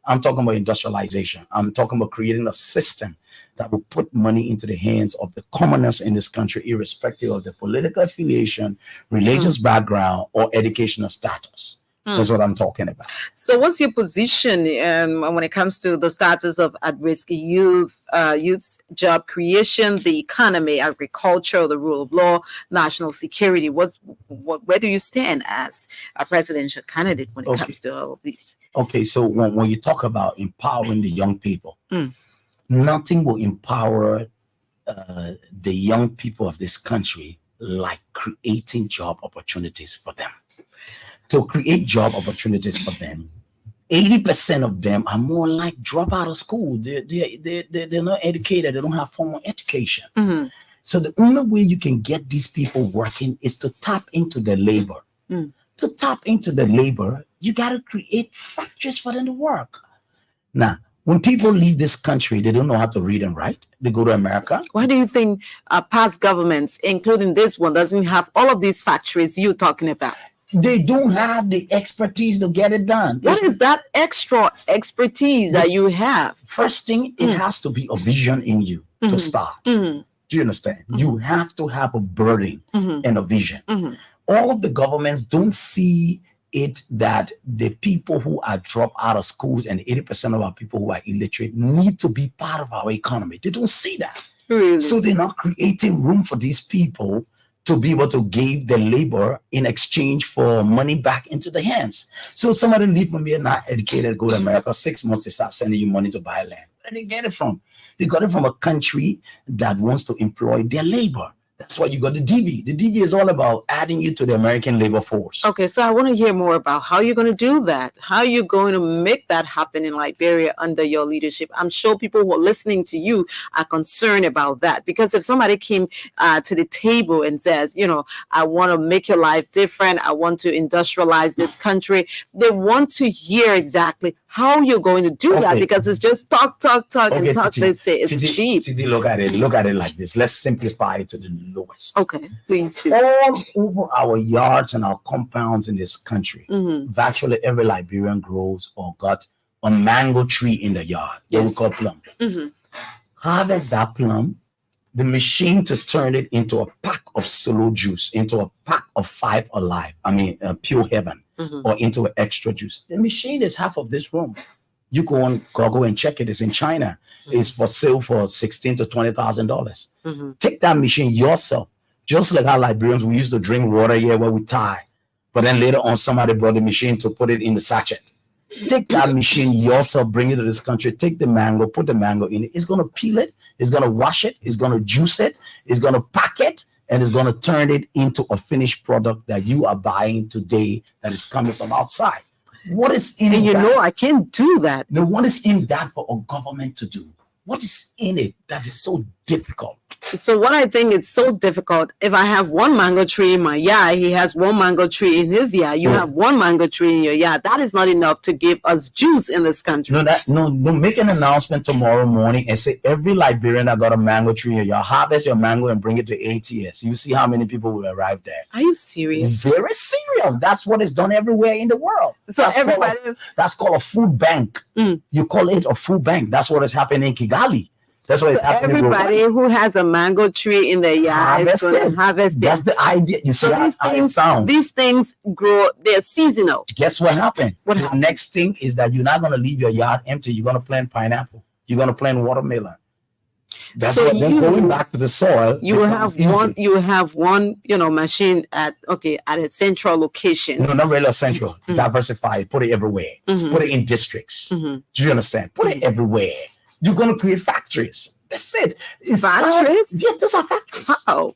I'm talking about industrialization. I'm talking about creating a system that will put money into the hands of the commoners in this country, irrespective of their political affiliation, religious background, or educational status. That's what I'm talking about. So what's your position when it comes to the status of at-risk youth's job creation, the economy, agriculture, the rule of law, national security? Where do you stand as a presidential candidate when it comes to all of these? Okay, so when you talk about empowering the young people, nothing will empower the young people of this country like creating job opportunities for them. To create job opportunities for them, 80% of them are more like drop out of school. They're not educated. They don't have formal education. Mm-hmm. So the only way you can get these people working is to tap into the labor. To tap into the labor, You got to create factories for them to work. Now, when people leave this country, they don't know how to read and write. They go to America. Why do you think past governments, including this one, doesn't have all of these factories you're talking about? They don't have the expertise to get it done. What is that extra expertise that you have? First thing, it has to be a vision in you to start. Do you understand? You have to have a burden and a vision. All of the governments don't see it that the people who are dropped out of schools and 80% of our people who are illiterate need to be part of our economy. They don't see that. Really? So they're not creating room for these people to be able to give the labor in exchange for money back into the hands. So somebody leave from here, not educated, go to America, 6 months, they start sending you money to buy land. Where did they get it from? They got it from a country that wants to employ their labor. That's why you got the DV. The DV is all about adding you to the American labor force. Okay, so I want to hear more about how you're going to do that. How you're going to make that happen in Liberia under your leadership. I'm sure people who are listening to you are concerned about that, because if somebody came to the table and says, you know, I want to make your life different, I want to industrialize this country, they want to hear exactly how you're going to do that, because it's just talk, and talk. Titi, They say it's cheap. Titi, look at it like this. Let's simplify it to the lowest. Okay, please do. All over our yards and our compounds in this country, virtually every Liberian grows or got a mango tree in the yard. Yes. We call plum. Harvest that plum, the machine to turn it into a pack of solo juice, into a pack of 5 Alive, Pure Heaven, or into an extra juice. The machine is half of this room. You go on Google and check it. It's in China. It's for sale for $16,000 to $20,000. Take that machine yourself. Just like how Liberians, we used to drink water here where we tie. But then later on, somebody brought the machine to put it in the sachet. Take that machine yourself, bring it to this country, take the mango, put the mango in it. It's going to peel it. It's going to wash it. It's going to juice it. It's going to pack it. And it's going to turn it into a finished product that you are buying today that is coming from outside. What is in and you that? know I can't do that. No, what is in that for a government to do? What is in it that is so difficult? So what I think it's so difficult, if I have one mango tree in my yard, he has one mango tree in his yard, you have one mango tree in your yard, that is not enough to give us juice in this country. No, make an announcement tomorrow morning and say every Liberian that got a mango tree in your yard, harvest your mango and bring it to ATS. You see how many people will arrive there. Are you serious? Very serious. That's what is done everywhere in the world. So that's called a food bank. You call it a food bank. That's what is happening in Kigali. That's what is happening. Everybody who has a mango tree in their yard is going to harvest it. That's the idea. You see how these things grow, they're seasonal. Guess what happened? The next thing is that you're not going to leave your yard empty. You're going to plant pineapple. You're going to plant watermelon. That's what then going back to the soil. You will have one. You have one. Machine at a central location. No, not really central. Diversify. Put it everywhere. Put it in districts. Do you understand? Put it everywhere. You're going to create factories. That's it. Factories? Yeah, those are factories. Oh,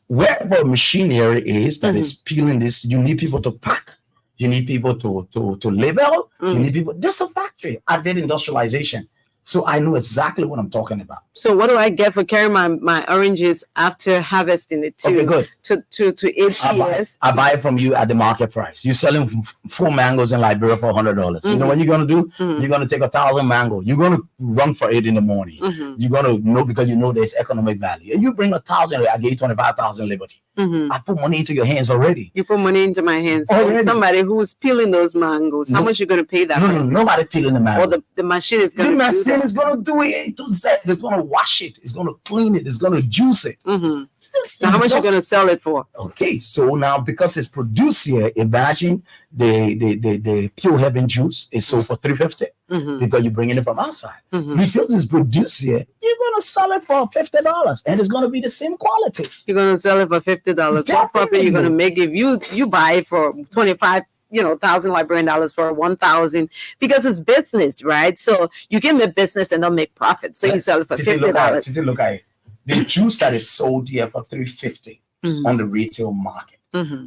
wherever machinery is that is peeling this, you need people to pack. You need people to label. You need people. There's a factory. I did industrialization. So I know exactly what I'm talking about. So what do I get for carrying my oranges after harvesting it to ATS? I buy it from you at the market price. You're selling 4 mangoes in Liberia for $100. You know what you're going to do? You're going to take 1,000 mango. You're going to run for it in the morning. You're going to know because you know there's economic value. And you bring 1,000, I give you 25,000 liberty. I put money into your hands already. You put money into my hands. Already. Somebody who's peeling those mangoes, how much you going to pay that? No, nobody peeling the mango. Or the machine is going to do that. It's going to do it A to Z. It's going to wash it. It's going to clean it. It's going to juice it. Now, how much you going to sell it for? Okay, so now because it's produced here, imagine the Pure Heaven juice is sold for $350 because you're bringing it from outside. Because it's produced here, you're going to sell it for $50 and it's going to be the same quality. You're going to sell it for $50. What profit you're going to make if you buy it for 25? 1,000 Liberian dollars for 1,000 because it's business, right? So you can make business and not make profit. So you sell it for $50. Look at it. The juice that is sold here for $350 on the retail market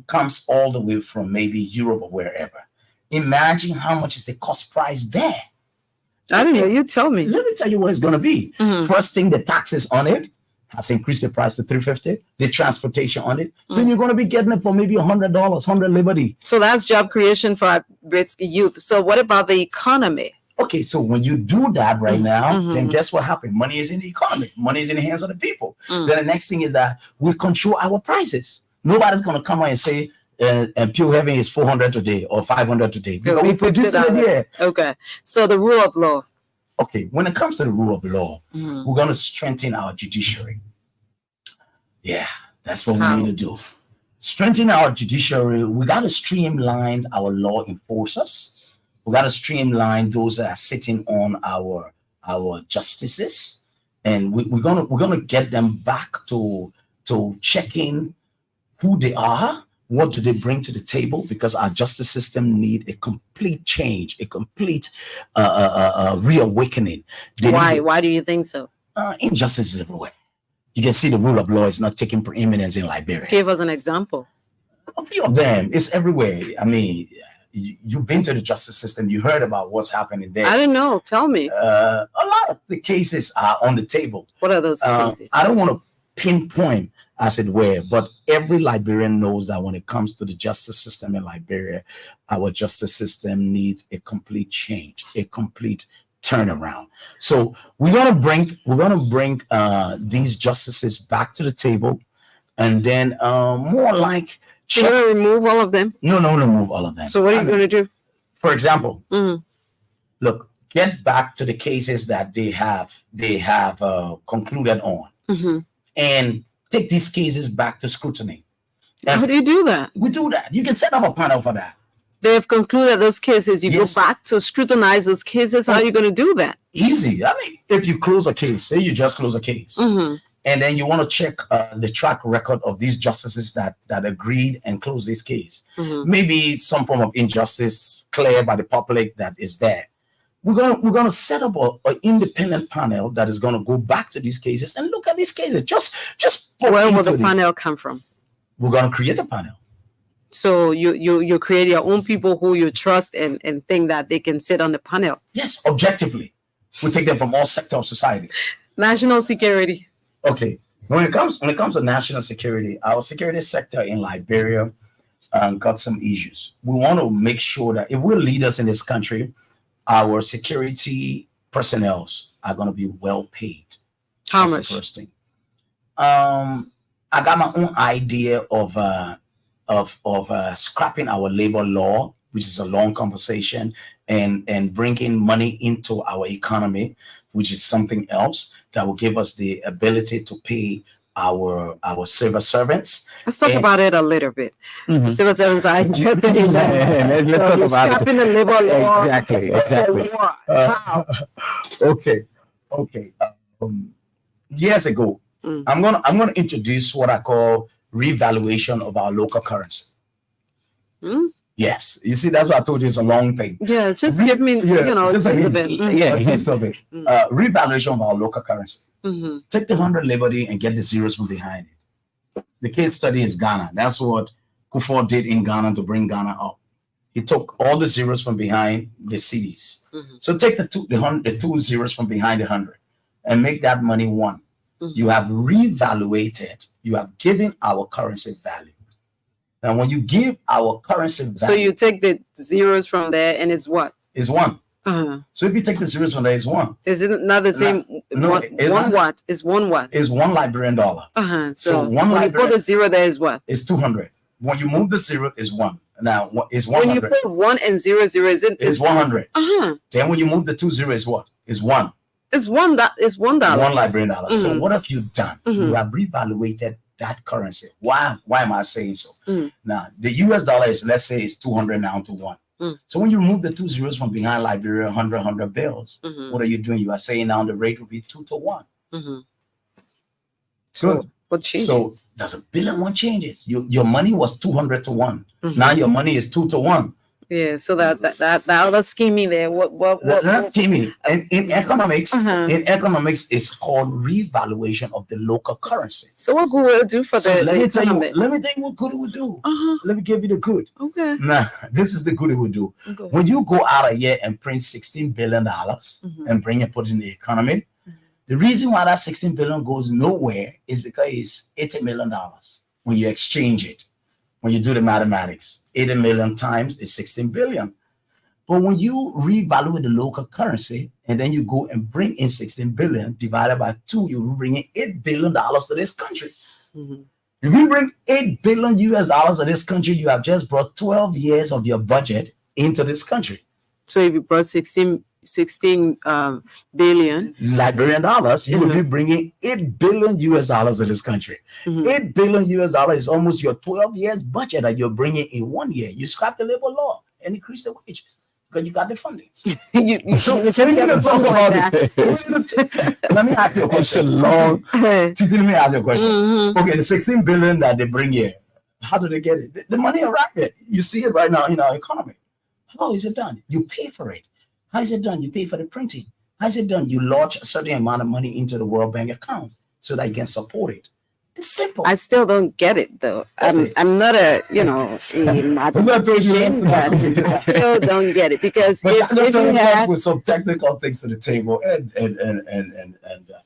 comes all the way from maybe Europe or wherever. Imagine how much is the cost price there. I don't know. You tell me. Let me tell you what it's going to be. First thing, the taxes on it. has increased the price to $350. The transportation on it, so you're going to be getting it for maybe $100, 100 Liberty. So that's job creation for at-risk youth. So what about the economy? Okay, so when you do that right now, then guess what happened? Money is in the economy. Money is in the hands of the people. Then the next thing is that we control our prices. Nobody's going to come out and say, and pure heaven is 400 today or 500 today. Because we produce it there. Okay. So the rule of law. Okay, when it comes to the rule of law, we're going to strengthen our judiciary. Yeah, that's what we need to do. Strengthen our judiciary. We got to streamline our law enforcers. We got to streamline those that are sitting on our justices, and we're gonna get them back to checking who they are. What do they bring to the table? Because our justice system need a complete change, a complete reawakening. Why do you think so? Injustice is everywhere. You can see the rule of law is not taking preeminence in Liberia. Give us an example. A few of them. It's everywhere. I mean, you've been to the justice system. You heard about what's happening there. I don't know. Tell me. A lot of the cases are on the table. What are those cases? I don't want to pinpoint, as it were, but every Liberian knows that when it comes to the justice system in Liberia, our justice system needs a complete change, a complete turnaround. So we're gonna bring these justices back to the table, and then more like You're going to remove all of them? no remove all of them. So what are you going to do? For example, look, get back to the cases that they have concluded on, and take these cases back to scrutiny. How do you do that? We do that. You can set up a panel for that. They have concluded those cases. You Yes. go back to scrutinize those cases. How are you going to do that? Easy. I mean, if you close a case, say you just close a case, and then you want to check the track record of these justices that agreed and closed this case. Maybe some form of injustice clear by the public that is there. We're gonna set up an independent panel that is gonna go back to these cases and look at these cases. Just Where will the panel come from? We're gonna create a panel. So you create your own people who you trust and think that they can sit on the panel. Yes, objectively. We take them from all sectors of society. National security. Okay. When it comes to national security, our security sector in Liberia got some issues. We want to make sure that if we're leaders in this country, our security personnel are going to be well paid. How That's much? The first thing. I got my own idea of scrapping our labor law, which is a long conversation, and bringing money into our economy, which is something else that will give us the ability to pay our civil servants. Let's talk about it a little bit. Civil servants are interested in that. Let's talk about it. Scrapping the labor law. Exactly. How? Okay. Years ago, I'm gonna introduce what I call revaluation of our local currency. Yes, you see, that's what I told you. It's a long thing. Yeah, just give me, just a hint. bit. Yeah, A taste of it. Revaluation of our local currency. Take the 100 Liberty and get the zeros from behind it. The case study is Ghana. That's what Kufuor did in Ghana to bring Ghana up. He took all the zeros from behind the cities. So take the two zeros from behind the 100 and make that money one. You have revaluated. You have given our currency value. Now, when you give our currency value, So you take the zeros from there and it's what? it's one. So if you take the zeros from there, it's one. Is it not the same? No, one, it's one not. what? It's one what? It's $1 Liberian dollar. So one when you put Liberian the zero there is what? is 200. When you move the zero, it's one. Now it's When you 100. put 1 and 0, 0 is it? It's 100. Uh-huh. Then when you move the 2 0, is what? It's one. It's $1. It's $1. $1 Liberian dollar. So what have you done? You have revaluated that currency. Why am I saying so? Now the US dollar is, let's say, it's 200 now to one. So when you remove the 2 zeros from behind Liberia 100 bills, what are you doing? You are saying now the rate will be 2 to 1. Good. What changes? So there's $1 billion changes. Your money was 200 to 1. Now your money is 2 to 1. Yeah. So that other scheming there. That's scheming. And in economics, it's called revaluation of the local currency. So what good will it do for So the let me tell economy? you what good it would do. Let me give you the good. Okay. Now, this is the good it would do. Okay. When you go out a year and print $16 billion and put it in the economy, The reason why that 16 billion goes nowhere is because it's $80 million when you exchange it. When you do the mathematics, 80 million times is 16 billion. But when you revalue the local currency and then you go and bring in 16 billion divided by 2, you bring in $8 billion to this country. Mhm. If you bring $8 billion US to this country, you have just brought 12 years of your budget into this country. So if you brought 16 billion Liberian dollars, you will be bringing $8 billion US to this country. $8 billion US is almost your 12 years budget that you're bringing in 1 year. You scrap the labor law and increase the wages because you got the funding. Let me ask you a question. Let me ask you a question. Okay, the 16 billion that they bring here, how do they get it? The money arrived there. You see it right now in our economy. How is it done? You pay for it. How is it done? You pay for the printing. How is it done? You lodge a certain amount of money into the World Bank account so that you can support it. It's simple. I still don't get it though. I'm not a mathematician, but I still don't get it because if you have with some technical things to the table and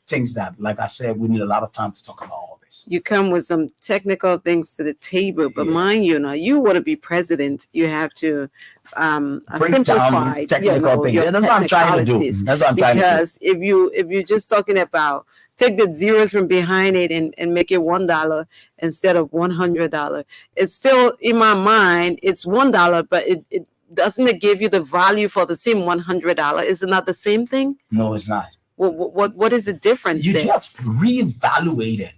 things that, like I said, we need a lot of time to talk about all this. You come with some technical things to the table, but mind you, now you want to be president, you have to break down these technical things. That's what I'm trying to do. That's what I'm trying to do. Because if you're just talking about take the zeros from behind it and make it $1 instead of $100, it's still in my mind it's $1, but it doesn't it give you the value for the same $100? Is it not the same thing? No, it's not. What is the difference? You there? just reevaluate it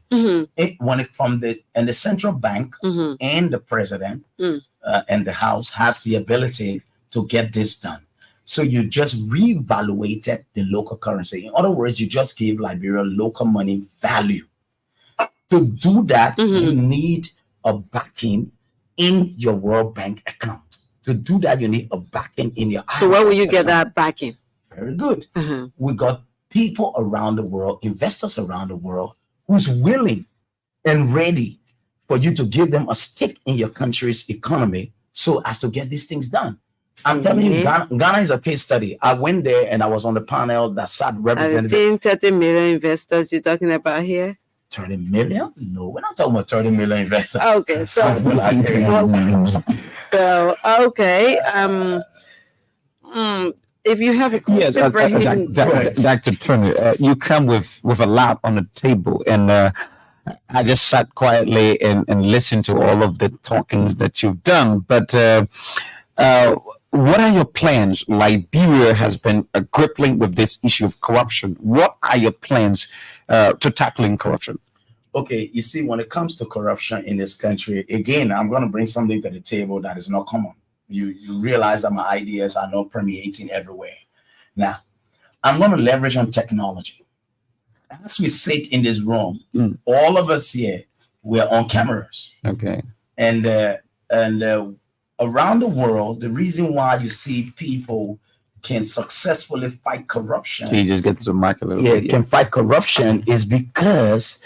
when it from the central bank and the president and the House has the ability to get this done. So you just reevaluated the local currency. In other words, you just gave Liberia local money value. To do that, you need a backing in your World Bank account. To do that, you need a backing in your. So where will you get that backing? Very good. We got people around the world, investors around the world, who's willing and ready for you to give them a stake in your country's economy so as to get these things done. I'm telling you, Ghana is a case study. I went there and I was on the panel that sat representing 30 million investors you're talking about here. 30 million? No, we're not talking about 30 million investors. Okay, so if you have a question Dr. Turner, you come with a lot on the table, and I just sat quietly and listened to all of the talkings that you've done. But what are your plans? Liberia has been grappling with this issue of corruption. What are your plans to tackling corruption? Okay, you see, when it comes to corruption in this country, again, I'm going to bring something to the table that is not common. You realize that my ideas are not permeating everywhere. Now, I'm going to leverage on technology. As we sit in this room, all of us here, we're on cameras. Okay. And around the world, the reason why you see people can successfully fight corruption. You just get to the mic a little bit. Can fight corruption is because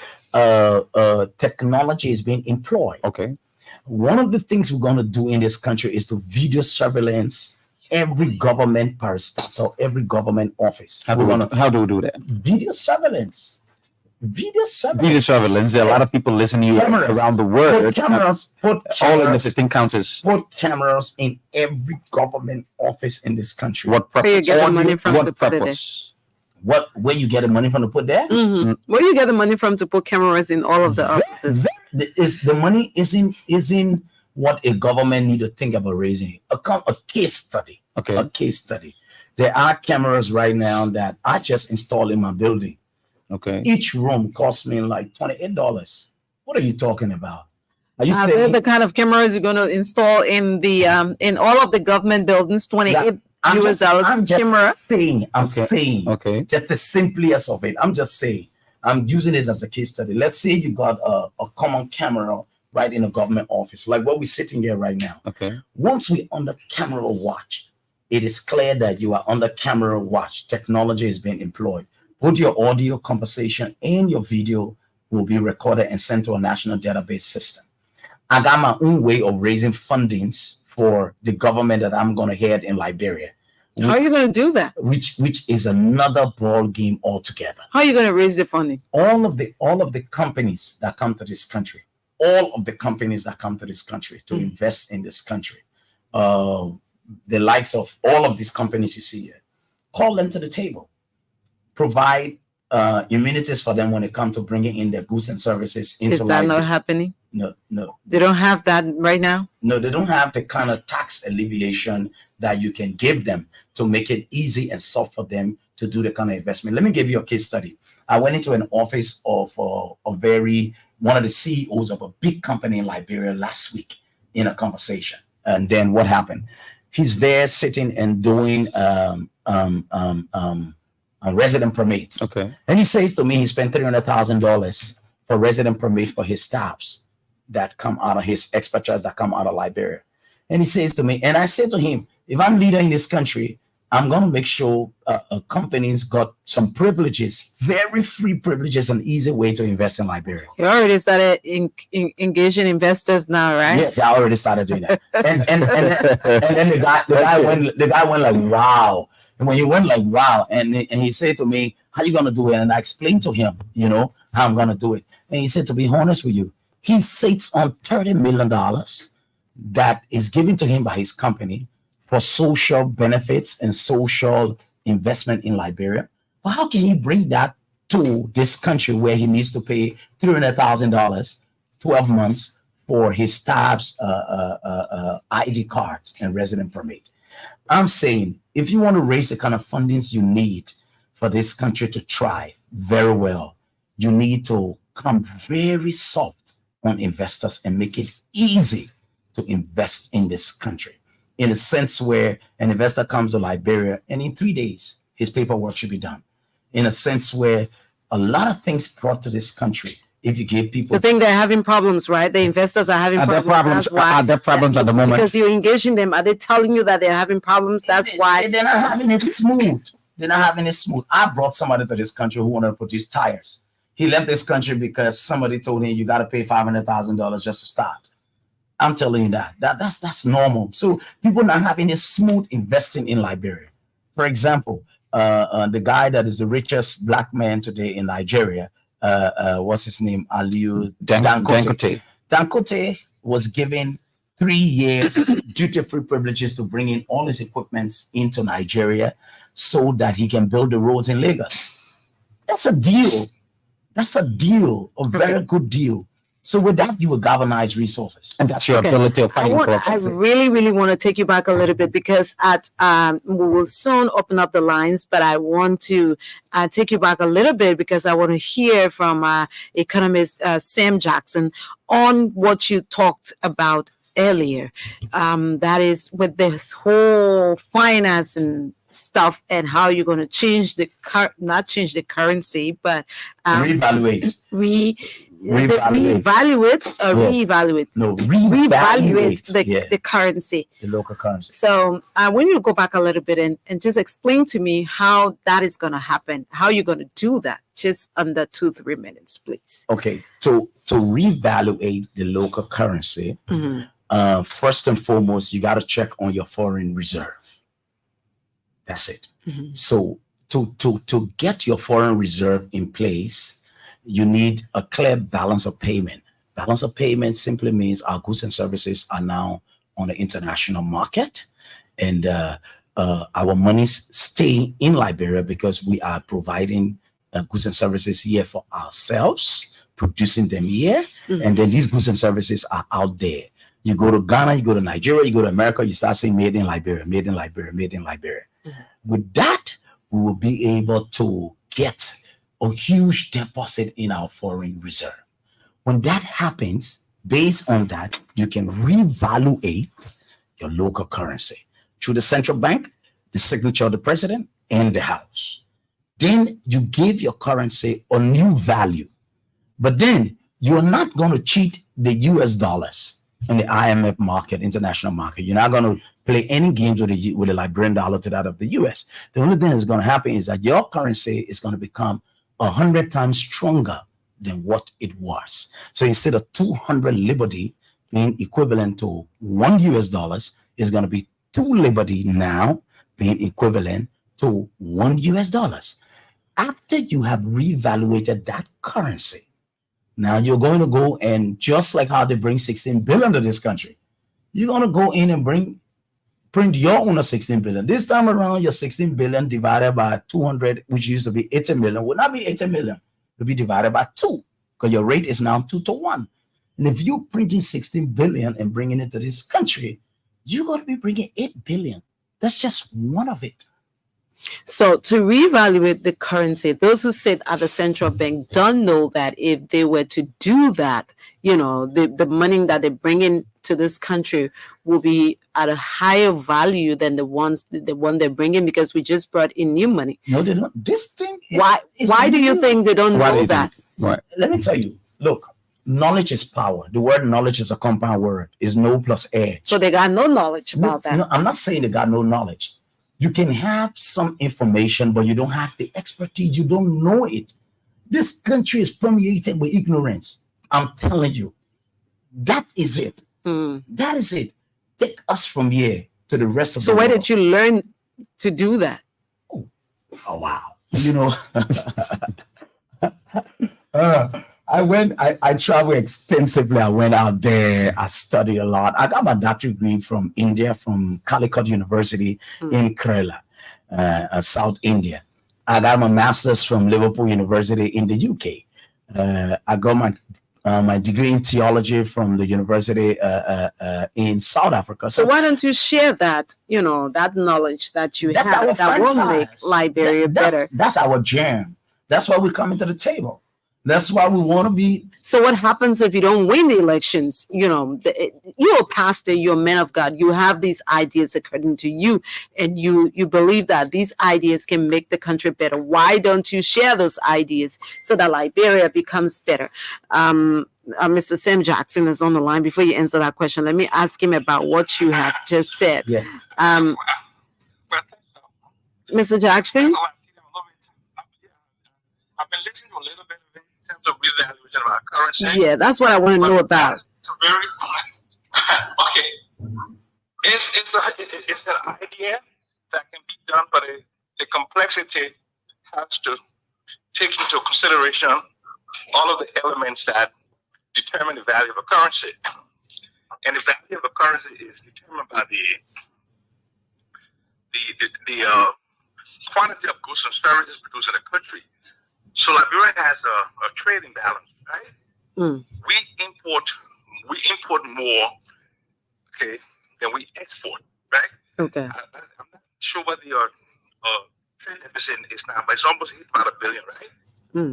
technology is being employed. Okay. One of the things we're going to do in this country is to video surveillance every government parastatal, every government office. How do we do that? Video surveillance. Video surveillance. Video surveillance. There are a lot of people listening to you around the world. Put cameras, all in the existing counters. Put cameras in every government office in this country. What purpose? Where you get the money from to put it there? Where you get the money from to put there? Where you get the money from to put cameras in all of the offices? The money isn't what a government need to think about raising. A case study. Okay. A case study. There are cameras right now that I just installed in my building. Okay. Each room costs me like $28. What are you talking about? They're the kind of cameras you're going to install in the in all of the government buildings. $28 camera. I'm saying. Okay. Just the simplest of it. I'm just saying. I'm using this as a case study. Let's say you got a common camera right in a government office, like what we're sitting here right now. Okay. Once we're under camera watch, it is clear that you are under camera watch. Technology is being employed. Both your audio conversation and your video will be recorded and sent to a national database system. I got my own way of raising fundings for the government that I'm going to head in Liberia. How are you going to do that? Which is another ball game altogether. How are you going to raise the funding? All of the companies that come to this country, to invest in this country, the likes of all of these companies you see here, call them to the table, provide immunities for them when it comes to bringing in their goods and services into. Is that not happening? No. They don't have that right now? No, they don't have the kind of tax alleviation that you can give them to make it easy and soft for them to do the kind of investment. Let me give you a case study. I went into an office of one of the CEOs of a big company in Liberia last week in a conversation. And then what happened? He's there sitting and doing resident permits. Okay. And he says to me he spent $300,000 for resident permit for his staffs that come out of his expatriates that come out of Liberia. And he says to me, and I said to him, if I'm leader in this country, I'm going to make sure companies got some privileges, very free privileges, an easy way to invest in Liberia. You already started engaging investors now, right? Yes, I already started doing that. And then the guy went like, wow. And when he went like, wow, and he said to me, how you going to do it? And I explained to him, how I'm going to do it. And he said, to be honest with you, he sits on $30 million that is given to him by his company for social benefits and social investment in Liberia. But how can he bring that to this country where he needs to pay $300,000, 12 months for his staff's ID cards and resident permit? I'm saying, if you want to raise the kind of fundings you need for this country to thrive very well, you need to come very soft on investors and make it easy to invest in this country, in a sense where an investor comes to Liberia and in 3 days, his paperwork should be done. In a sense where a lot of things brought to this country, if you give people... You think they're having problems, right? The investors are having problems. Are there problems at the moment? Because you're engaging them. Are they telling you that they're having problems? That's why. They're not having it smooth. I brought somebody to this country who wanted to produce tires. He left this country because somebody told him you got to pay $500,000 just to start. I'm telling you that's normal. So people not having a smooth investing in Liberia. For example, the guy that is the richest black man today in Nigeria, what's his name? Aliu Dangote. Dangote was given 3 years duty-free privileges to bring in all his equipments into Nigeria so that he can build the roads in Lagos. That's a deal. A very good deal. So with that, you will galvanize resources. And that's your ability of fighting corruption. I really, really want to take you back a little bit because we will soon open up the lines, but I want to take you back a little bit because I want to hear from economist Sam Jackson on what you talked about earlier. That is with this whole finance and stuff and how you're going to change not change the currency, but reevaluate the currency, the local currency. So when you go back a little bit and just explain to me how that is going to happen, how you're going to do that, just under 2-3 minutes, please. Okay, to reevaluate the local currency, first and foremost, you got to check on your foreign reserve. That's it. So to get your foreign reserve in place, you need a clear balance of payment. Balance of payment simply means our goods and services are now on the international market, and our monies stay in Liberia because we are providing goods and services here for ourselves, producing them here, and then these goods and services are out there. You go to Ghana, you go to Nigeria, you go to America, you start saying made in Liberia, made in Liberia, made in Liberia. With that, we will be able to get a huge deposit in our foreign reserve. When that happens, based on that, you can reevaluate your local currency through the central bank, the signature of the president, and the House. Then you give your currency a new value. But then you're not going to cheat the US dollars in the IMF market, international market. You're not going to play any games with the Liberian dollar to that of the US. The only thing that's going to happen is that your currency is going to become 100 times stronger than what it was. So instead of 200 Liberty being equivalent to $1 US, it's going to be 2 Liberty now being equivalent to $1. After you have reevaluated that currency, now you're going to go and just like how they bring 16 billion to this country, you're going to go in and print your own of 16 billion. This time around, your 16 billion divided by 200, which used to be 80 million, would not be 80 million. It'll be divided by 2 because your rate is now 2 to 1. And if you're printing 16 billion and bringing it to this country, you're going to be bringing 8 billion. That's just one of it. So to reevaluate the currency, those who sit at the central bank don't know that if they were to do that, the money that they bring in to this country will be at a higher value than the one they bring in because we just brought in new money. No, they don't. This thing. Why do you think they don't know that? Right. Let me tell you. Look, knowledge is power. The word knowledge is a compound word. It's know plus edge. So they got no knowledge about that. No, I'm not saying they got no knowledge. You can have some information, but you don't have the expertise. You don't know it. This country is permeated with ignorance. I'm telling you. That is it. That is it. Take us from here to the rest of the world. So where did you learn to do that? Oh wow. I travel extensively. I went out there. I studied a lot. I got my doctorate degree from India, from Calicut University in Kerala, South India. I got my master's from Liverpool University in the UK. I got my degree in theology from the university in South Africa. So why don't you share that, that knowledge that you have that will make Liberia better? That's our jam. That's why we come into the table. That's why we want to be. So what happens if you don't win the elections? You're a pastor, you're a man of God. You have these ideas according to you, and you believe that these ideas can make the country better. Why don't you share those ideas so that Liberia becomes better? Mr. Sam Jackson is on the line. Before you answer that question, let me ask him about what you have just said. Yeah. Mr. Jackson? I've been listening to a little bit of it in terms of revaluation of our currency. Yeah, that's what I want to know about. It's okay. It's an idea that can be done, but the complexity has to take into consideration all of the elements that determine the value of a currency. And the value of a currency is determined by the quantity of goods and services produced in a country. So Liberia has a trading balance, right? We import more, okay, than we export, right? Okay. I'm not sure what the trade deficit is now, but it's almost hit about $1 billion, right?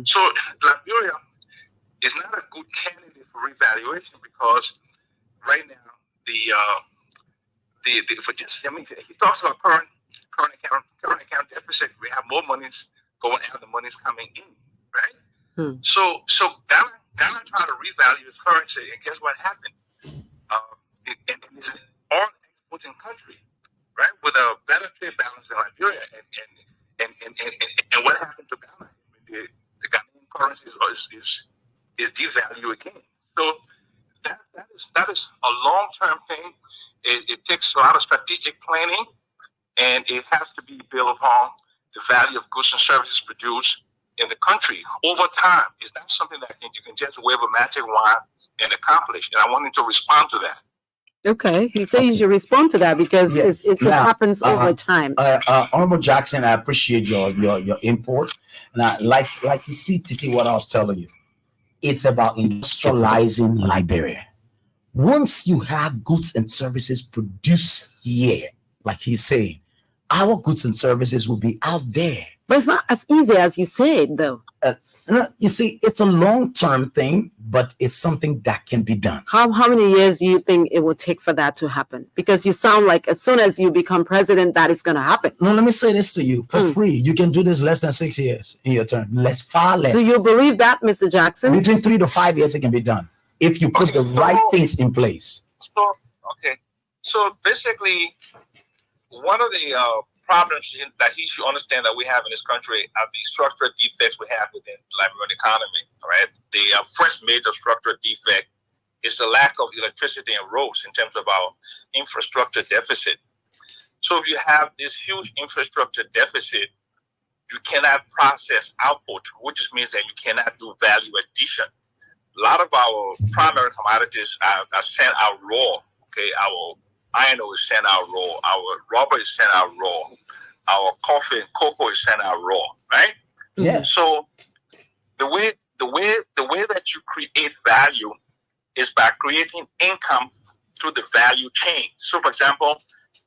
So Liberia is not a good candidate for revaluation because right now he talks about current account deficit. We have more monies going out than money's coming in, right? So Ghana tried to revalue its currency, and guess what happened? It's an all exporting country, right? With a better trade balance than Liberia, and what happened to Ghana? The Ghanaian currency is devalued again. So that is a long-term thing. It takes a lot of strategic planning, and it has to be built upon the value of goods and services produced in the country over time. It's not something that you can just wave a magic wand and accomplish. And I wanted to respond to that. Okay, he said you should respond to that because it happens over time. Honorable Jackson, I appreciate your input. And I like you see, Titi, what I was telling you. It's about industrializing Liberia. Once you have goods and services produced here, like he's saying, our goods and services will be out there. But it's not as easy as you said, though. You see, it's a long-term thing, but it's something that can be done. How many years do you think it will take for that to happen? Because you sound like as soon as you become president, that is going to happen. No, let me say this to you. For free, you can do this less than 6 years in your term. Far less. Do you believe that, Mr. Jackson? Between 3 to 5 years, it can be done if you put the right things in place. So basically, one of the problems that he should understand that we have in this country are the structural defects we have within the Liberian economy. Right, the first major structural defect is the lack of electricity and roads in terms of our infrastructure deficit. So if you have this huge infrastructure deficit, you cannot process output, which just means that you cannot do value addition. A lot of our primary commodities are sent out raw. Okay, our iron ore is sent out raw. Our rubber is sent out raw. Our coffee and cocoa is sent out raw. Right? Yeah. So the way that you create value is by creating income through the value chain. So, for example,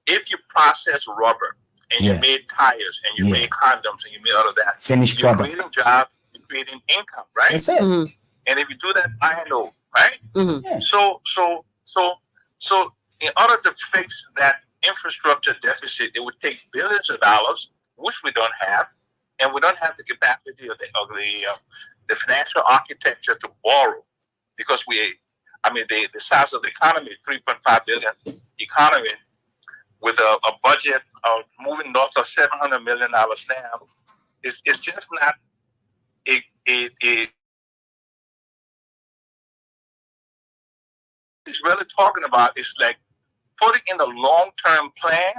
if you process rubber and you made tires and you made condoms and you made all of that, Finished you're product. creating jobs, you're creating income, right? That's it. And if you do that, I know, right? Yeah. So in order to fix that infrastructure deficit, it would take billions of dollars, which we don't have, and we don't have the capacity of the financial architecture to borrow, because the size of the economy, 3.5 billion economy, with a budget of moving north of $700 million now, it's just not he's really talking about is like putting in a long-term plan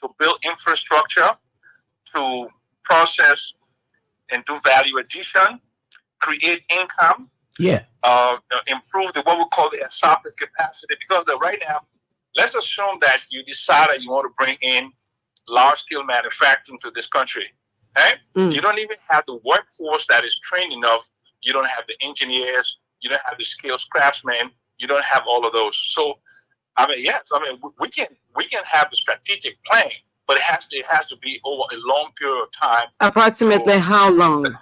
to build infrastructure, to process and do value addition, create income, improve what we call the esophagus capacity. Because right now, let's assume that you decide that you want to bring in large-scale manufacturing to this country. Right? You don't even have the workforce that is trained enough. You don't have the engineers. You don't have the skilled craftsmen. You don't have all of those. So, we can have a strategic plan, but it has to be over a long period of time. Approximately how long?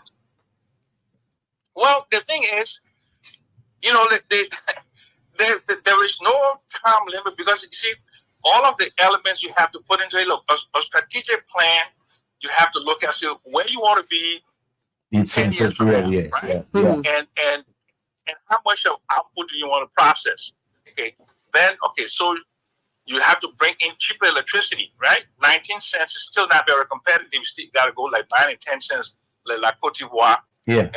Well, the thing is, there is no time limit, because you see, all of the elements you have to put into a strategic plan. You have to look at where you want to be in 10 years from now, right? And how much of output do you want to process? So you have to bring in cheaper electricity, right? 19 cents is still not very competitive. You still got to go like 9 and 10 cents, like Cote d'Ivoire, and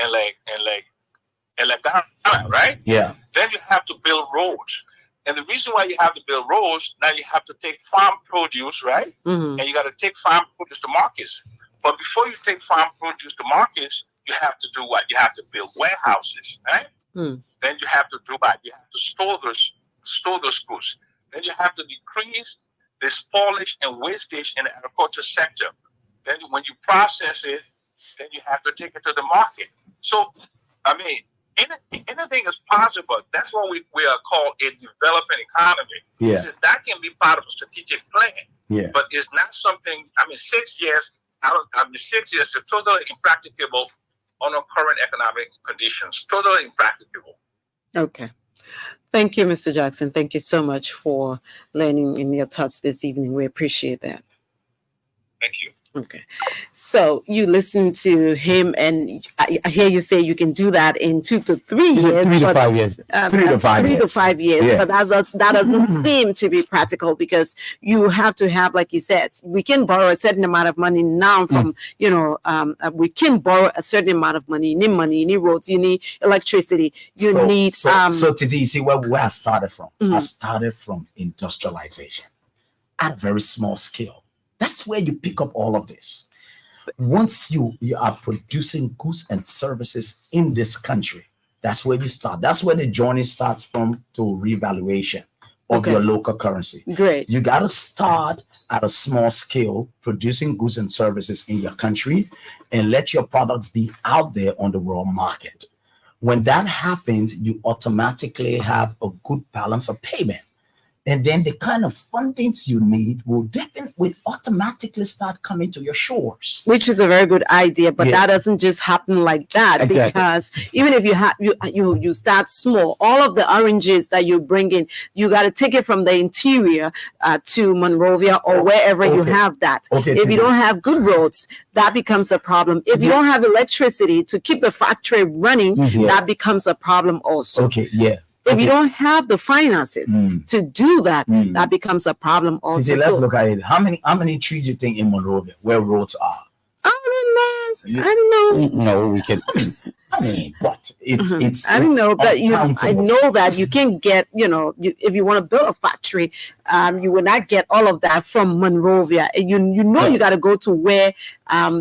Ghana, right? Yeah. Then you have to build roads. And the reason why you have to build roads, now you have to take farm produce, right? And you got to take farm produce to markets. But before you take farm produce to markets, you have to do what? You have to build warehouses, right? Then you have to do what? You have to store those goods. Then you have to decrease the spoilage and wastage in the agriculture sector. Then when you process it, then you have to take it to the market. So, anything is possible. That's what we are called a developing economy. Yeah. So that can be part of a strategic plan. Yeah. But it's not something, 6 years, 6 years is totally impracticable under current economic conditions. Totally impracticable. Okay. Thank you, Mr. Jackson. Thank you so much for lending in your thoughts this evening. We appreciate that. Thank you. Okay. So you listen to him, and I hear you say you can do that in 2 to 3 years. 3 to 5 years. 3 to 5 3 years. to 5 years. Yeah. But that doesn't seem to be practical, because you have to have, like you said, we can borrow a certain amount of money now from, we can borrow a certain amount of money. You need money, you need roads, you need electricity, you need. So today, you see where I started from? I started from industrialization at a very small scale. That's where you pick up all of this. Once you are producing goods and services in this country, that's where you start. That's where the journey starts from, to revaluation of your local currency. Great. You got to start at a small scale, producing goods and services in your country, and let your products be out there on the world market. When that happens, you automatically have a good balance of payment. And then the kind of fundings you need will automatically start coming to your shores. Which is a very good idea, but that doesn't just happen like that. Exactly. Because even if you start small, all of the oranges that you bring in, you got to take it from the interior to Monrovia or wherever you have that. If you don't have good roads, that becomes a problem. If you don't have electricity to keep the factory running, that becomes a problem also. If you don't have the finances to do that, that becomes a problem also. See, let's look at it. How many trees you think in Monrovia where roads are? I don't know. No, we can. I mean, but it's I know that I uncountable. know that you can get, if you want to build a factory, you will not get all of that from Monrovia. You got to go to where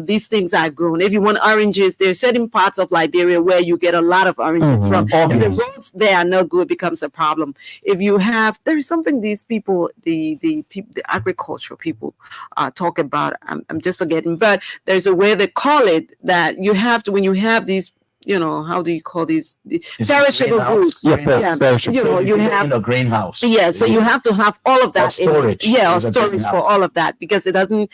these things are grown. If you want oranges, there's certain parts of Liberia where you get a lot of oranges from. If the roads there are not good, it becomes a problem. If you have, there is something these people, the agricultural people talk about. I'm just forgetting, but there's a way they call it that you have to, when you have these, how do you call these perishable goods? Perishable. You have in a greenhouse. Yeah, so you have to have all of that. Or storage. Or storage for all of that, because it doesn't,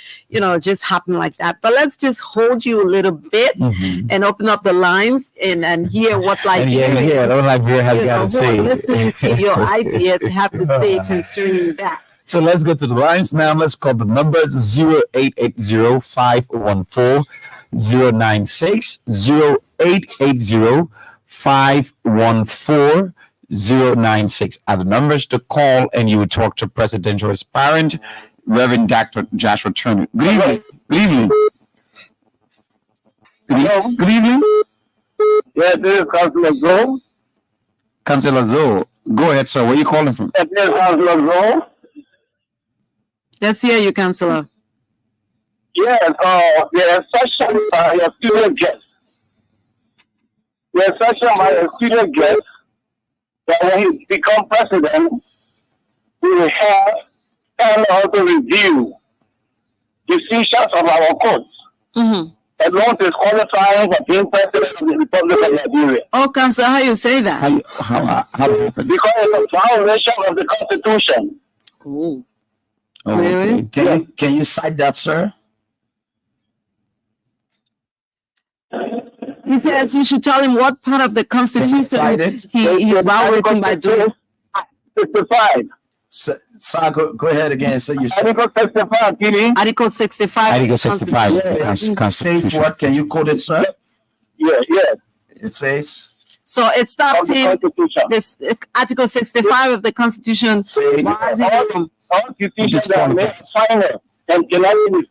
just happen like that. But let's just hold you a little bit and open up the lines and hear what Liberia. What Liberia has got to say. Listening to your ideas have to say concerning that. So let's go to the lines now. Let's call the numbers 0880-514-096, 0880-514-096 are the numbers to call, and you would talk to presidential aspirant Reverend Dr. Joshua Turner. Good evening. Good evening. Good evening. Yes, this is Councilor Zoe. Councilor Zoe. Go ahead, sir. Where are you calling from? Yes, this is Councilor Zoe. Let's hear you, Councilor. Yes, the assertion by your student guest. The assertion by your student guest that when he becomes president, we will have time to review decisions of our courts. As long as it's qualifying for being president of the Republic of Liberia. Oh, Councilor, how you say that? How Because it's a violation of the Constitution. Oh. Really? Can you cite that, sir? He says you should tell him what part of the Constitution he violating by doing. 65. Sir, go ahead again. So you Article 65, PD. Article 65. Article 65. says what? Can you quote it, sir? Yes. It says. So it stopped him. This Article 65 of the Constitution. All decisions that are made final and cannot be.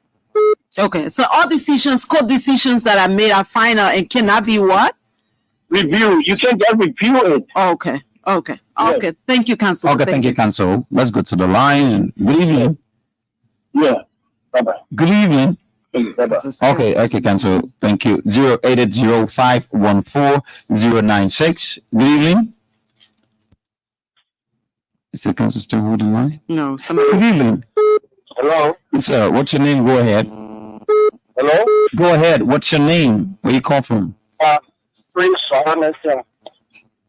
Okay, so all decisions, court decisions that are made are final and cannot be what? Review. You can't just review it. Okay. Okay. Thank you, Council. Okay, thank you, Council. Let's go to the line. Good evening. Yeah. Bye-bye. Good evening. Bye-bye. Okay, Council. Thank you. 0880-514-096. Good evening. Is the Council still holding line? No, somebody. Good evening. Hello. Sir, what's your name? Go ahead. Hello. Go ahead. What's your name? Where you call from? Prince Solomon, sir.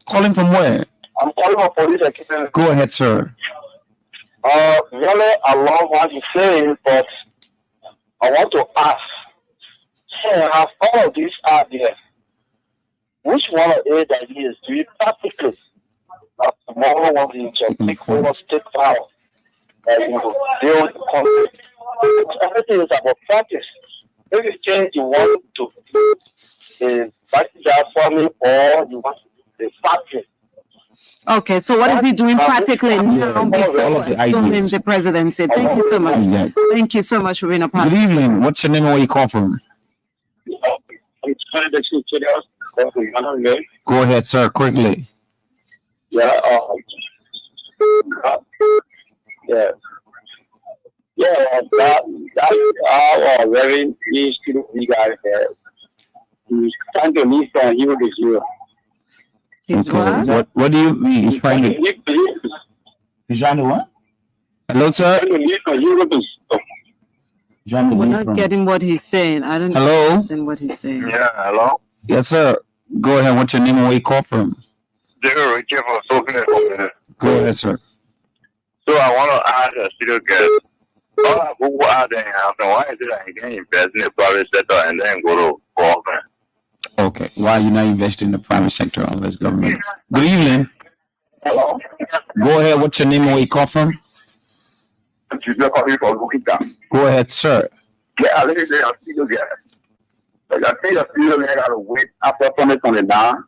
Calling from where? I'm calling for police academy. Go ahead, sir. Really, I love what you say, but I want to ask. Hey, I have all of these ideas. Which one of these ideas do you practically? Tomorrow, when you take over state power, you will deal with the country. Everything is about practice. If you change, you want to the practical farming or you want the factory. Okay, so what is he doing practically now before assuming the presidency? Thank you so much. Thank you so much for being a part. Good evening. What's your name and where you call from? Go ahead, sir, quickly. That's our very easy guy there. He's trying to leave from hero to hero. What do you mean? He's trying to. He's trying to what? Hello, sir. We're not getting what he's saying. I don't understand what he's saying. Yeah, hello. Yes, sir. Go ahead. What's your name and where you call from? Go ahead, sir. So I want to ask a studio guest. Who are they? Why is it that you can't invest in the private sector and then go to government? Okay. Why are you not investing in the private sector unless government? Good evening. Hello. Go ahead. What's your name and where you call from? Go ahead, sir. Yeah, let me say a studio guest. Like I think a studio guest got to wait after permit on the down.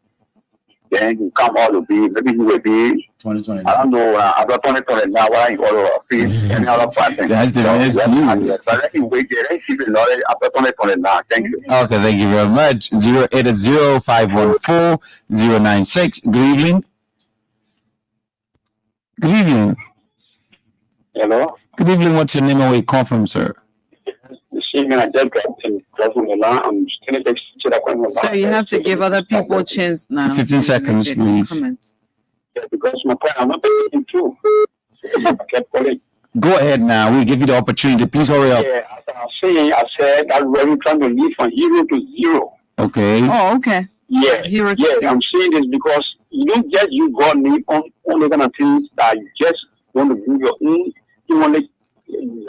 then you come all the way. Maybe you will be 2020. I don't know, after 2020 now, why you go to fees, any other person. That's the best view. But let me wait there and see the knowledge after 2020 now. Thank you. Okay, thank you very much. 080-514-096. Good evening. Good evening. Hello? Good evening. What's your name and where you come from, sir? This evening I just got to I'm still So you have to give other people a chance now. 15 seconds, please. Comments. Yeah, because my point, I'm not paying too. I kept calling. Go ahead now. We'll give you the opportunity. Please hurry up. Yeah, as I was saying, I said that we're trying to live from 0 to 0. Okay. Oh, okay. Yeah, Hero to yeah, zero. I'm saying this because you don't just you God name on the kind of things that you just want to do your own. You want to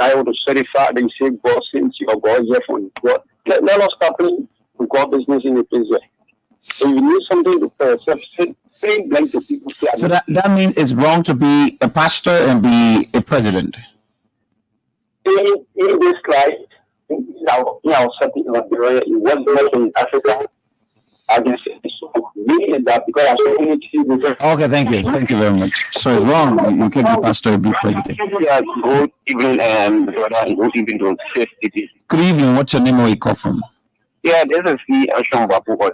able to certify, then you say God sends you or God here from God. Let us start playing with God business in the place there. So you need something to pay yourself. Say blank to people. So that means it's wrong to be a pastor and be a president. In this life, something like it was in Africa. I can say so meaning that because I saw unity. Okay, thank you. Thank you very much. So it's wrong. You can't be pastor and be president. Yeah, good evening, brother. Good evening to Safe City. Good evening. What's your name and where you come from? Yeah, this is the Ashon Bapu for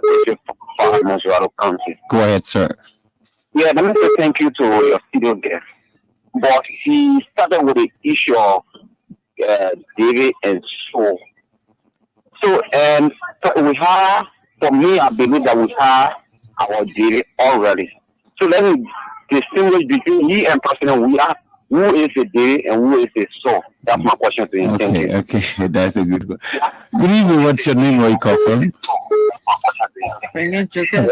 National Council. Go ahead, sir. Yeah, let me say thank you to your studio guest. But he started with the issue of David and Saul. So, we have, for me, I believe that we have our David already. So let me distinguish between he and President we are. Who is a David and who is a Saul? That's my question to you. Thank you. Okay, that's a good one. Good evening. What's your name? Where you come from? Bring in Joseph.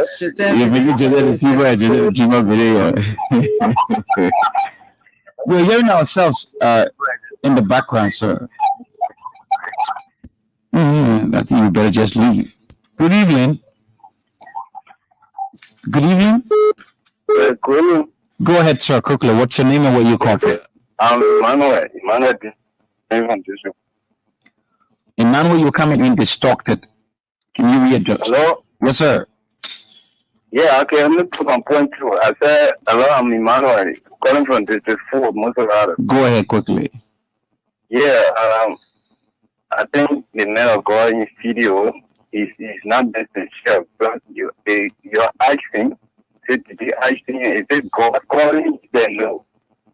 We're hearing ourselves in the background, sir. I think you better just leave. Good evening. Good evening. Go ahead, sir, quickly. What's your name and where you come from? Emmanuel. Emmanuel, you're coming in distorted. Can you readjust? Hello? Yes, sir. Yeah, okay, I'm not to my point too. I said, hello, I'm Emmanuel, calling from District 4, Monserrat. Go ahead quickly. Yeah, I think the man of God in video is not just the chef, but you're asking, did you asking, is it God calling? Then no.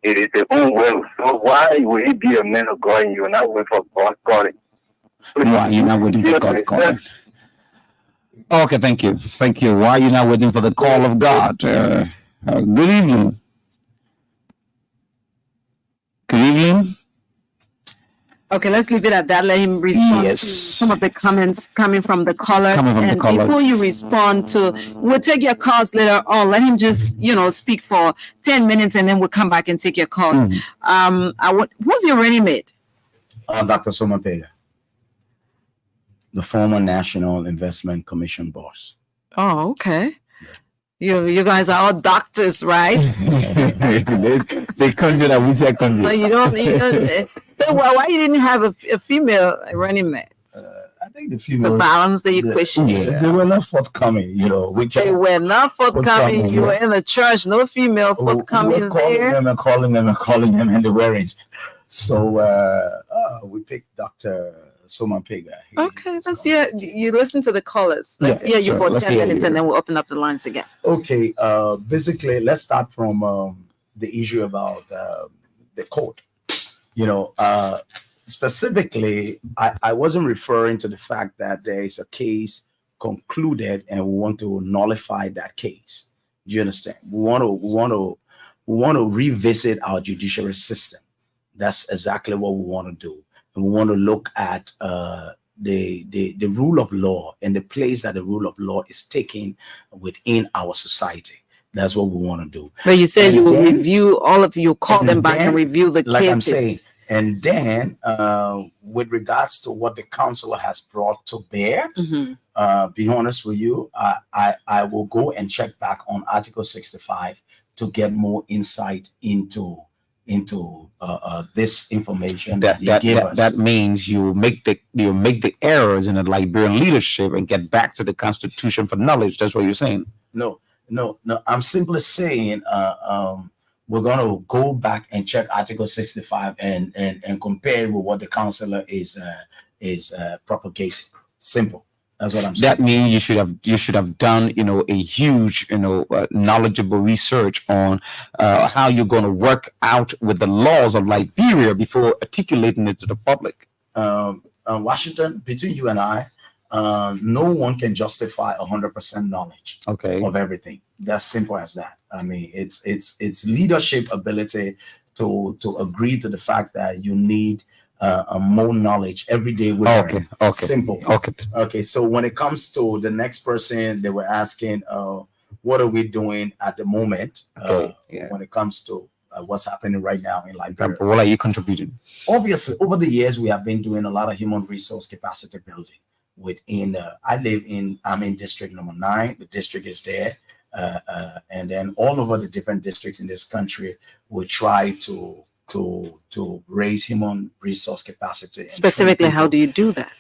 It is their own will. So why would he be a man of God and you're not waiting for God calling? Why you're not waiting for God calling? Okay, thank you. Thank you. Why are you not waiting for the call of God? Good evening. Good evening. Okay, let's leave it at that. Let him respond Yes. to some of the comments coming from the caller. Coming from the and caller. before you respond to, we'll take your calls later on. Let him just, speak for 10 minutes and then we'll come back and take your calls. Who's your running mate? Dr. Soma Pega, the former National Investment Commission boss. Oh, okay. You guys are all doctors, right? they conjure that we say So conjure. you don't so why you didn't have a female running mate I think the to female balance the equation? they were not forthcoming. They were not forthcoming. You were in the church, no female forthcoming we were calling there. them and calling them and calling them, and they weren't. So we picked Dr. Soma Pega. Okay, let's hear. You listen to the callers. Let's hear you sure. for Let's 10 hear minutes you. and then we'll open up the lines again. Okay, basically, let's start from the issue about the court. Specifically, I wasn't referring to the fact that there is a case concluded and we want to nullify that case. Do you understand? We want to revisit our judiciary system. That's exactly what we want to do, and we want to look at the rule of law and the place that the rule of law is taking within our society. That's what we want to do. But you said And you will then- review all of you, call and them back and then, review the like I'm cases. saying. And then, with regards to what the counselor has brought to bear, be honest with you, I will go and check back on Article 65 to get more insight into this information that he gave us. That means you make the errors in the Liberian leadership and get back to the Constitution for knowledge. That's what you're saying. No, No, I'm simply saying we're going to go back and check Article 65 and compare with what the counselor is propagating. Simple. That's what I'm saying. That means you should have done a huge knowledgeable research on how you're going to work out with the laws of Liberia before articulating it to the public. Washington, between you and I, no one can justify 100% knowledge of everything. That's simple as that. I mean, it's leadership ability to agree to the fact that you need more knowledge every day. Okay. Simple. Okay. So when it comes to the next person, they were asking, what are we doing at the moment? When it comes to what's happening right now in Liberia. What are you contributing? Obviously, over the years, we have been doing a lot of human resource capacity building. I'm in district number 9. The district is there. And then all over the different districts in this country, we try to raise human resource capacity. Specifically, how do you do that?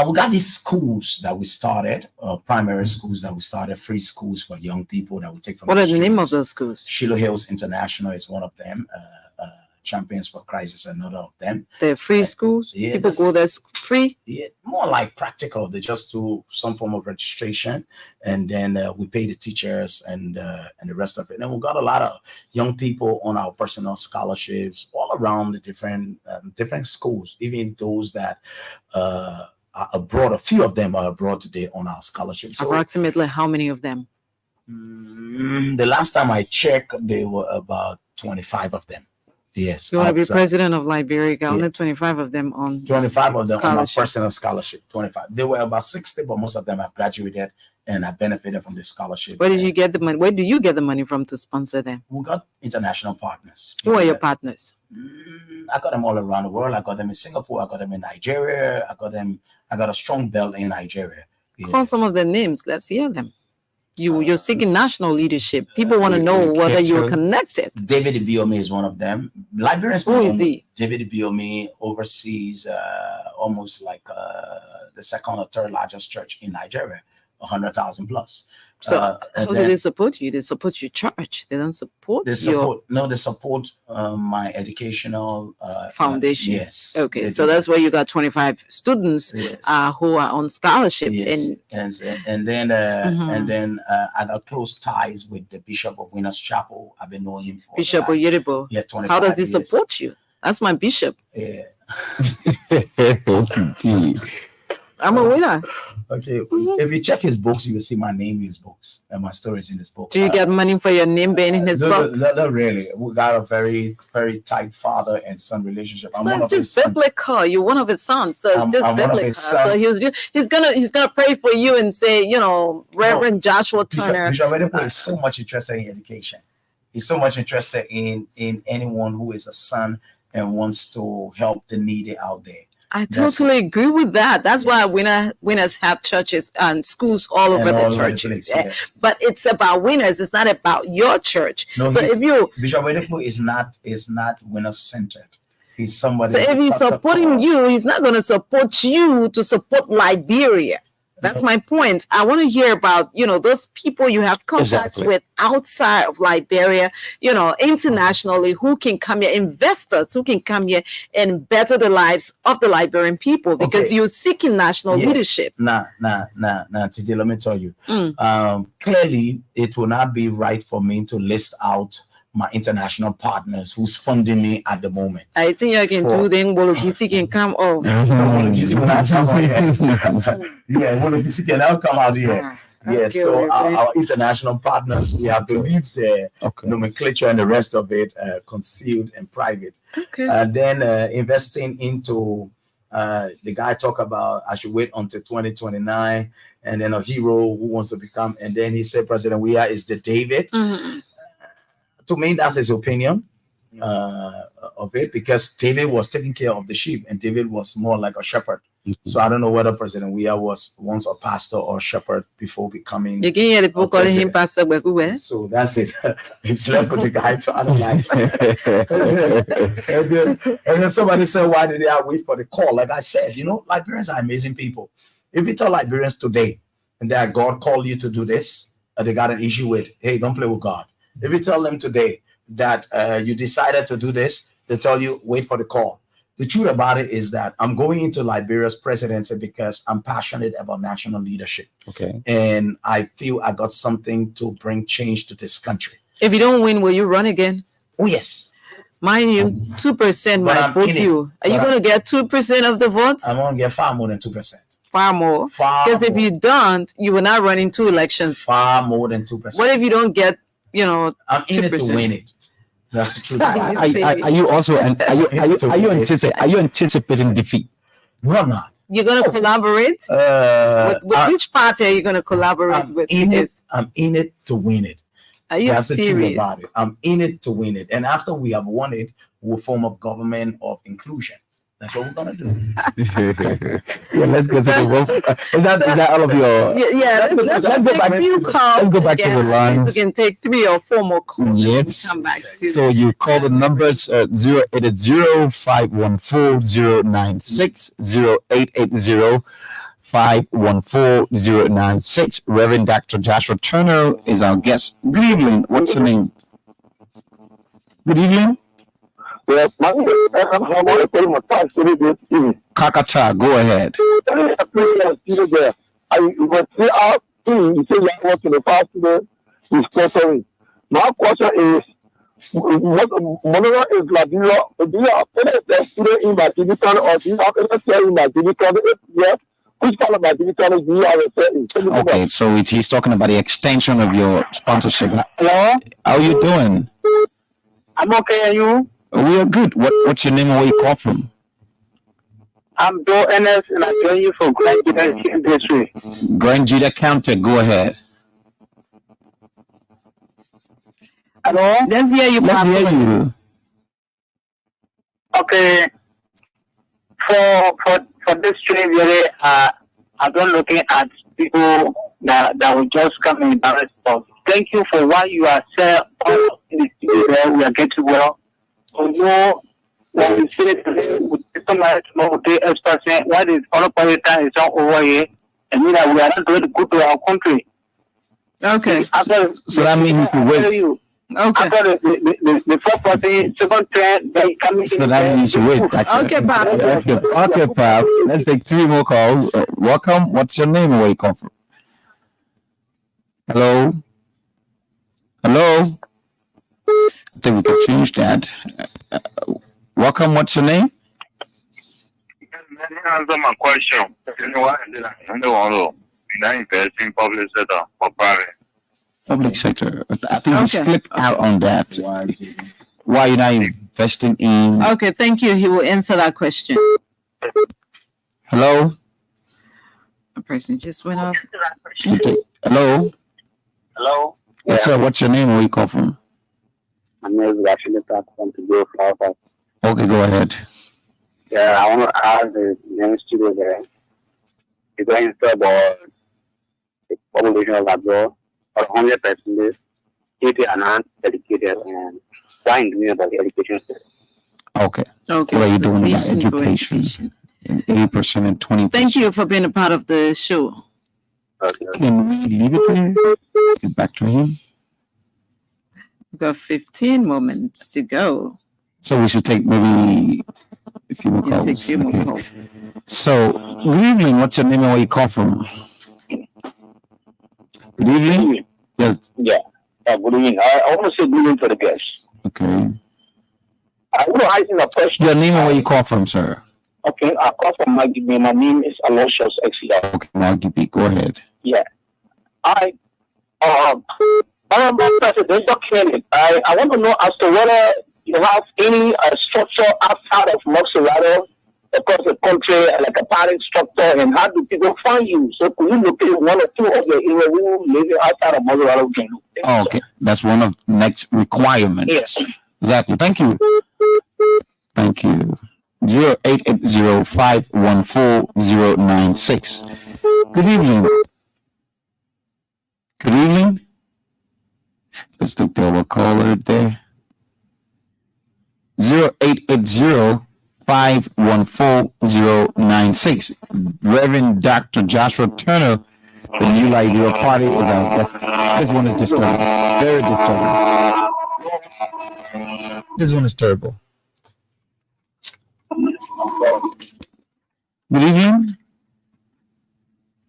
We got these schools that we started, primary schools that we started, free schools for young people that we take from. What are the name of those schools? Shiloh Hills International is one of them. Champions for Christ is another of them. They're free schools? Yeah, people go there free? Yeah, more like practical. They just do some form of registration, and then we pay the teachers and the rest of it. And we got a lot of young people on our personal scholarships all around the different schools, even those that are abroad. A few of them are abroad today on our scholarships. So, approximately how many of them? The last time I checked, there were about 25 of them. Yes. You want to be president of Liberia, got only 25 of them on 25 of them on a personal scholarship. 25. There were about 60, but most of them have graduated and have benefited from the scholarship. Where did you get the money? Where do you get the money from to sponsor them? We got international partners. Who are your partners? I got them all around the world. I got them in Singapore. I got them in Nigeria. I got a strong belt in Nigeria. Yeah. Call some of the names. Let's hear them. You're seeking national leadership. People want to know whether you're connected. David Ibiome is one of them. Liberians. David Ibiome oversees almost like the second or third largest church in Nigeria, 100,000 plus. So how do they support you? They support your church. They don't support they support my educational foundation. Yes. Okay, so that's where you got 25 students who are on scholarship. Yes. And then I got close ties with the Bishop of Winners Chapel. I've been knowing him for Bishop Oyeribo. Yeah, 25 How does he support you? That's my bishop. Yeah. I'm a winner. Okay. If you check his books, you will see my name in his books and my stories in his book. Do you get money for your name being in his book? Not really. We got a very, very tight father and son relationship. I'm one of his sons. Biblical. You're one of his sons, so it's just biblical. So he's gonna pray for you and say, Reverend Joshua Turner. Bishop Edipo is so much interested in education. He's so much interested in anyone who is a son and wants to help the needy out there. I totally agree with that. That's why winners have churches and schools all over the churches. But it's about winners. It's not about your church. No, so if you Bishop Oyedepo is not winners centered. He's somebody. So if he's supporting you, he's not going to support you to support Liberia. That's my point. I want to hear about, those people you have contacts with outside of Liberia, internationally, who can come here, investors who can come here and better the lives of the Liberian people, because you're seeking national leadership. Nah, Titi, let me tell you. Clearly, it will not be right for me to list out my international partners who's funding me at the moment. I think I can do then Wologisi can come out. Wologisi will not come out here. Yeah, Wologisi can now come out here. Yes, so our international partners, we have to leave the nomenclature and the rest of it concealed and private. And then investing into the guy talk about I should wait until 2029, and then a hero who wants to become, and then he said President Weah is the David. To me, that's his opinion of it, because David was taking care of the sheep and David was more like a shepherd. So I don't know whether President Weah was once a pastor or a shepherd before becoming. You can hear the people calling him Pastor Beguwe. So that's it. It's left for the guy to analyze. and then somebody said, why did they wait for the call? Like I said, Liberians are amazing people. If you tell Liberians today and that God called you to do this, they got an issue with, hey, don't play with God. If you tell them today that you decided to do this, they tell you, wait for the call. The truth about it is that I'm going into Liberia's presidency because I'm passionate about national leadership. Okay. And I feel I got something to bring change to this country. If you don't win, will you run again? Oh, yes. Mind you, 2% But might I'm vote in it. you. Are you But going to get 2% of the votes? I'm going to get far more than 2%. Far more. Far Because if more. you don't, you will not run in 2 elections. Far more than 2%. What if you don't get, I'm in it to 2%? win it. That's the truth. Are you also are you anticipating defeat? No, I'm not. You're going to collaborate? With which party are you going to collaborate with? I'm in it to win it. Are you That's the truth serious? about it. I'm in it to win it. And after we have won it, we'll form a government of inclusion. That's what we're gonna do. Yeah, let's go to the roll. Is that all of your? Yeah, let's go back. Let's go back to the lines. We can take 3 or 4 more calls. Yes. Come back to So you call the numbers 0880-514-096, 0880-514-096. Reverend Dr. Joshua Turner is our guest. Good evening. What's your name? Good evening. Yes, Kakata, go ahead. I was out. You say you work in the past today. Is sponsoring. My question is, what Monora is Liberia? Do you have any student in Martinican or do you have any share in Martinican? Yes. Which part of Martinican do you have a share in? Okay, so he's talking about the extension of your sponsorship. Hello? How are you doing? I'm okay, and you? We are good. What's your name and where you call from? I'm Joe Ennis and I join you from Grand Judah District. Grand Judah County, go ahead. Hello? Let's hear you. Let's hear you. Okay. For this trip, really, I've been looking at people that will just come and embarrass us. Thank you for what you are saying. All in the studio there, we are getting well. So, when we see it today, we somebody tomorrow, we express what is all of time is not over here, and we are not going to go to our country. Okay. So that means you can wait. Okay. After the first party, second trend, they come in. So that means you wait. Okay, Pap. Okay, Pap. Let's take 3 more calls. Welcome. What's your name and where you come from? Hello? Hello? I think we can change that. Welcome. What's your name? Let me answer my question. You know what? I don't want to invest in public sector or private. Public sector. I think Okay. you slipped out on that. Why are you not investing in? Okay, thank you. He will answer that question. Hello? The person just went off. Okay. Hello? Hello? What's your name and where you come from? My name is actually from to go for. Okay, go ahead. Yeah, I want to ask the young studio there. You're going to about the population of abroad, or 100% educated and uneducated, and why in doing about the education system. Okay. Okay. What are you doing about Education for education? 80% and 20%. Thank you for being a part of the show. Okay. Can we leave it there? Get back to him. We've got 15 moments to go. So we should take maybe a few more We'll calls. take a few more Okay. calls. So, good evening. What's your name and where you come from? Good evening. Yes. Yeah. Good evening. I want to say good evening to the guests. Okay. I want to ask you a question. Your name and where you call from, sir? Okay, I call from my name is Aloysius Exia. Okay, now go ahead. Yeah. Presidential candidate. I want to know as to whether you have any structure outside of Moxerado across the country, like a party structure, and how do people find you? So could you locate 1 or 2 of the area who live outside of Moxerado? Oh, okay. That's one of the next requirements. Yes. Exactly. Thank you. Thank you. 0880-514-096. Good evening. Good evening. Let's take the other caller there. 0880-514-096. Reverend Dr. Joshua Turner The new Liberia party is this one is disturbing. Very disturbing. This one is terrible. Good evening.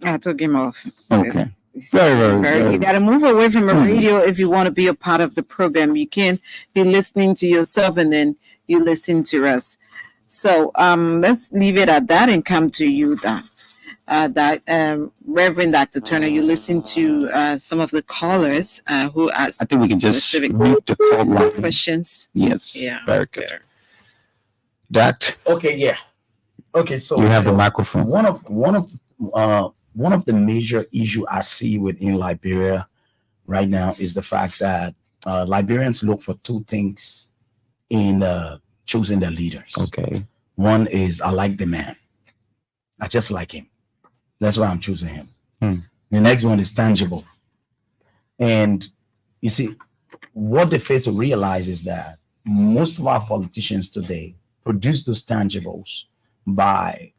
I took him off. Okay. Very. You got to move away from the radio if you want to be a part of the program. You can't be listening to yourself and then you listen to us. So let's leave it at that and come to you, Reverend Dr. Turner. You listen to some of the callers who asked. I think we can just mute the call line. Questions. Yes. Yeah. Very good. That. Okay. Yeah. Okay. So you have the microphone. One of the major issue I see within Liberia right now is the fact that Liberians look for two things in choosing their leaders. Okay. One is I like the man. I just like him. That's why I'm choosing him. The next one is tangible. And you see, what they fail to realize is that most of our politicians today produce those tangibles by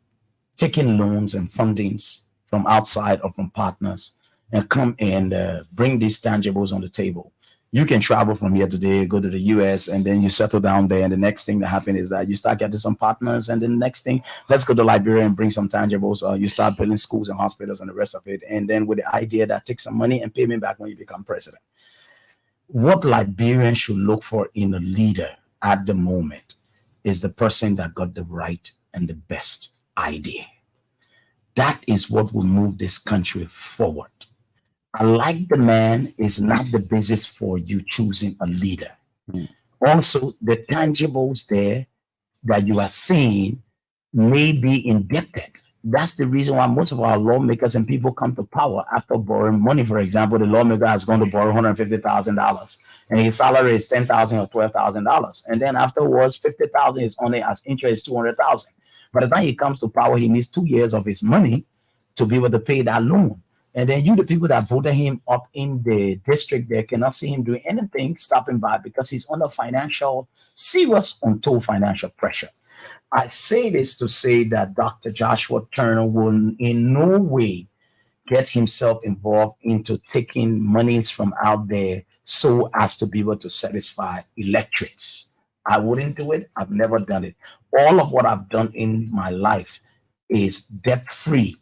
taking loans and fundings from outside or from partners and come and bring these tangibles on the table. You can travel from here today, go to the US, and then you settle down there. And the next thing that happens is that you start getting some partners. And then the next thing, let's go to Liberia and bring some tangibles. You start building schools and hospitals and the rest of it. And then with the idea that take some money and pay me back when you become president. What Liberians should look for in a leader at the moment is the person that got the right and the best idea. That is what will move this country forward. I like the man is not the basis for you choosing a leader. Also, the tangibles there that you are seeing may be indebted. That's the reason why most of our lawmakers and people come to power after borrowing money. For example, the lawmaker has gone to borrow $150,000 and his salary is $10,000 or $12,000. And then afterwards, $50,000 is only as interest $200,000. By the time he comes to power, he needs 2 years of his money to be able to pay that loan. And then you, the people that voted him up in the district there, cannot see him doing anything, stopping by because he's under serious untold financial pressure. I say this to say that Dr. Joshua Turner will in no way get himself involved into taking monies from out there so as to be able to satisfy electorates. I wouldn't do it. I've never done it. All of what I've done in my life is debt-free.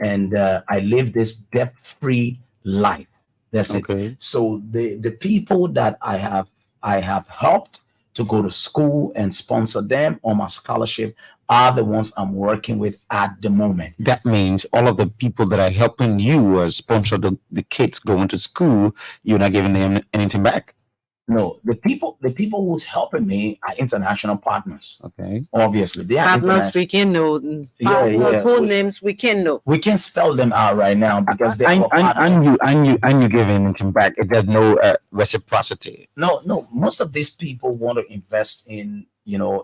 And I live this debt-free life. That's okay. It. So the people that I have helped to go to school and sponsor them on my scholarship are the ones I'm working with at the moment. That means all of the people that are helping you sponsor the kids going to school, you're not giving them anything back? No, the people who's helping me are international partners. Okay, obviously they are partners. We can know. Full names we can know. We can spell them out right now because they and you give anything back. There's no reciprocity. No. Most of these people want to invest in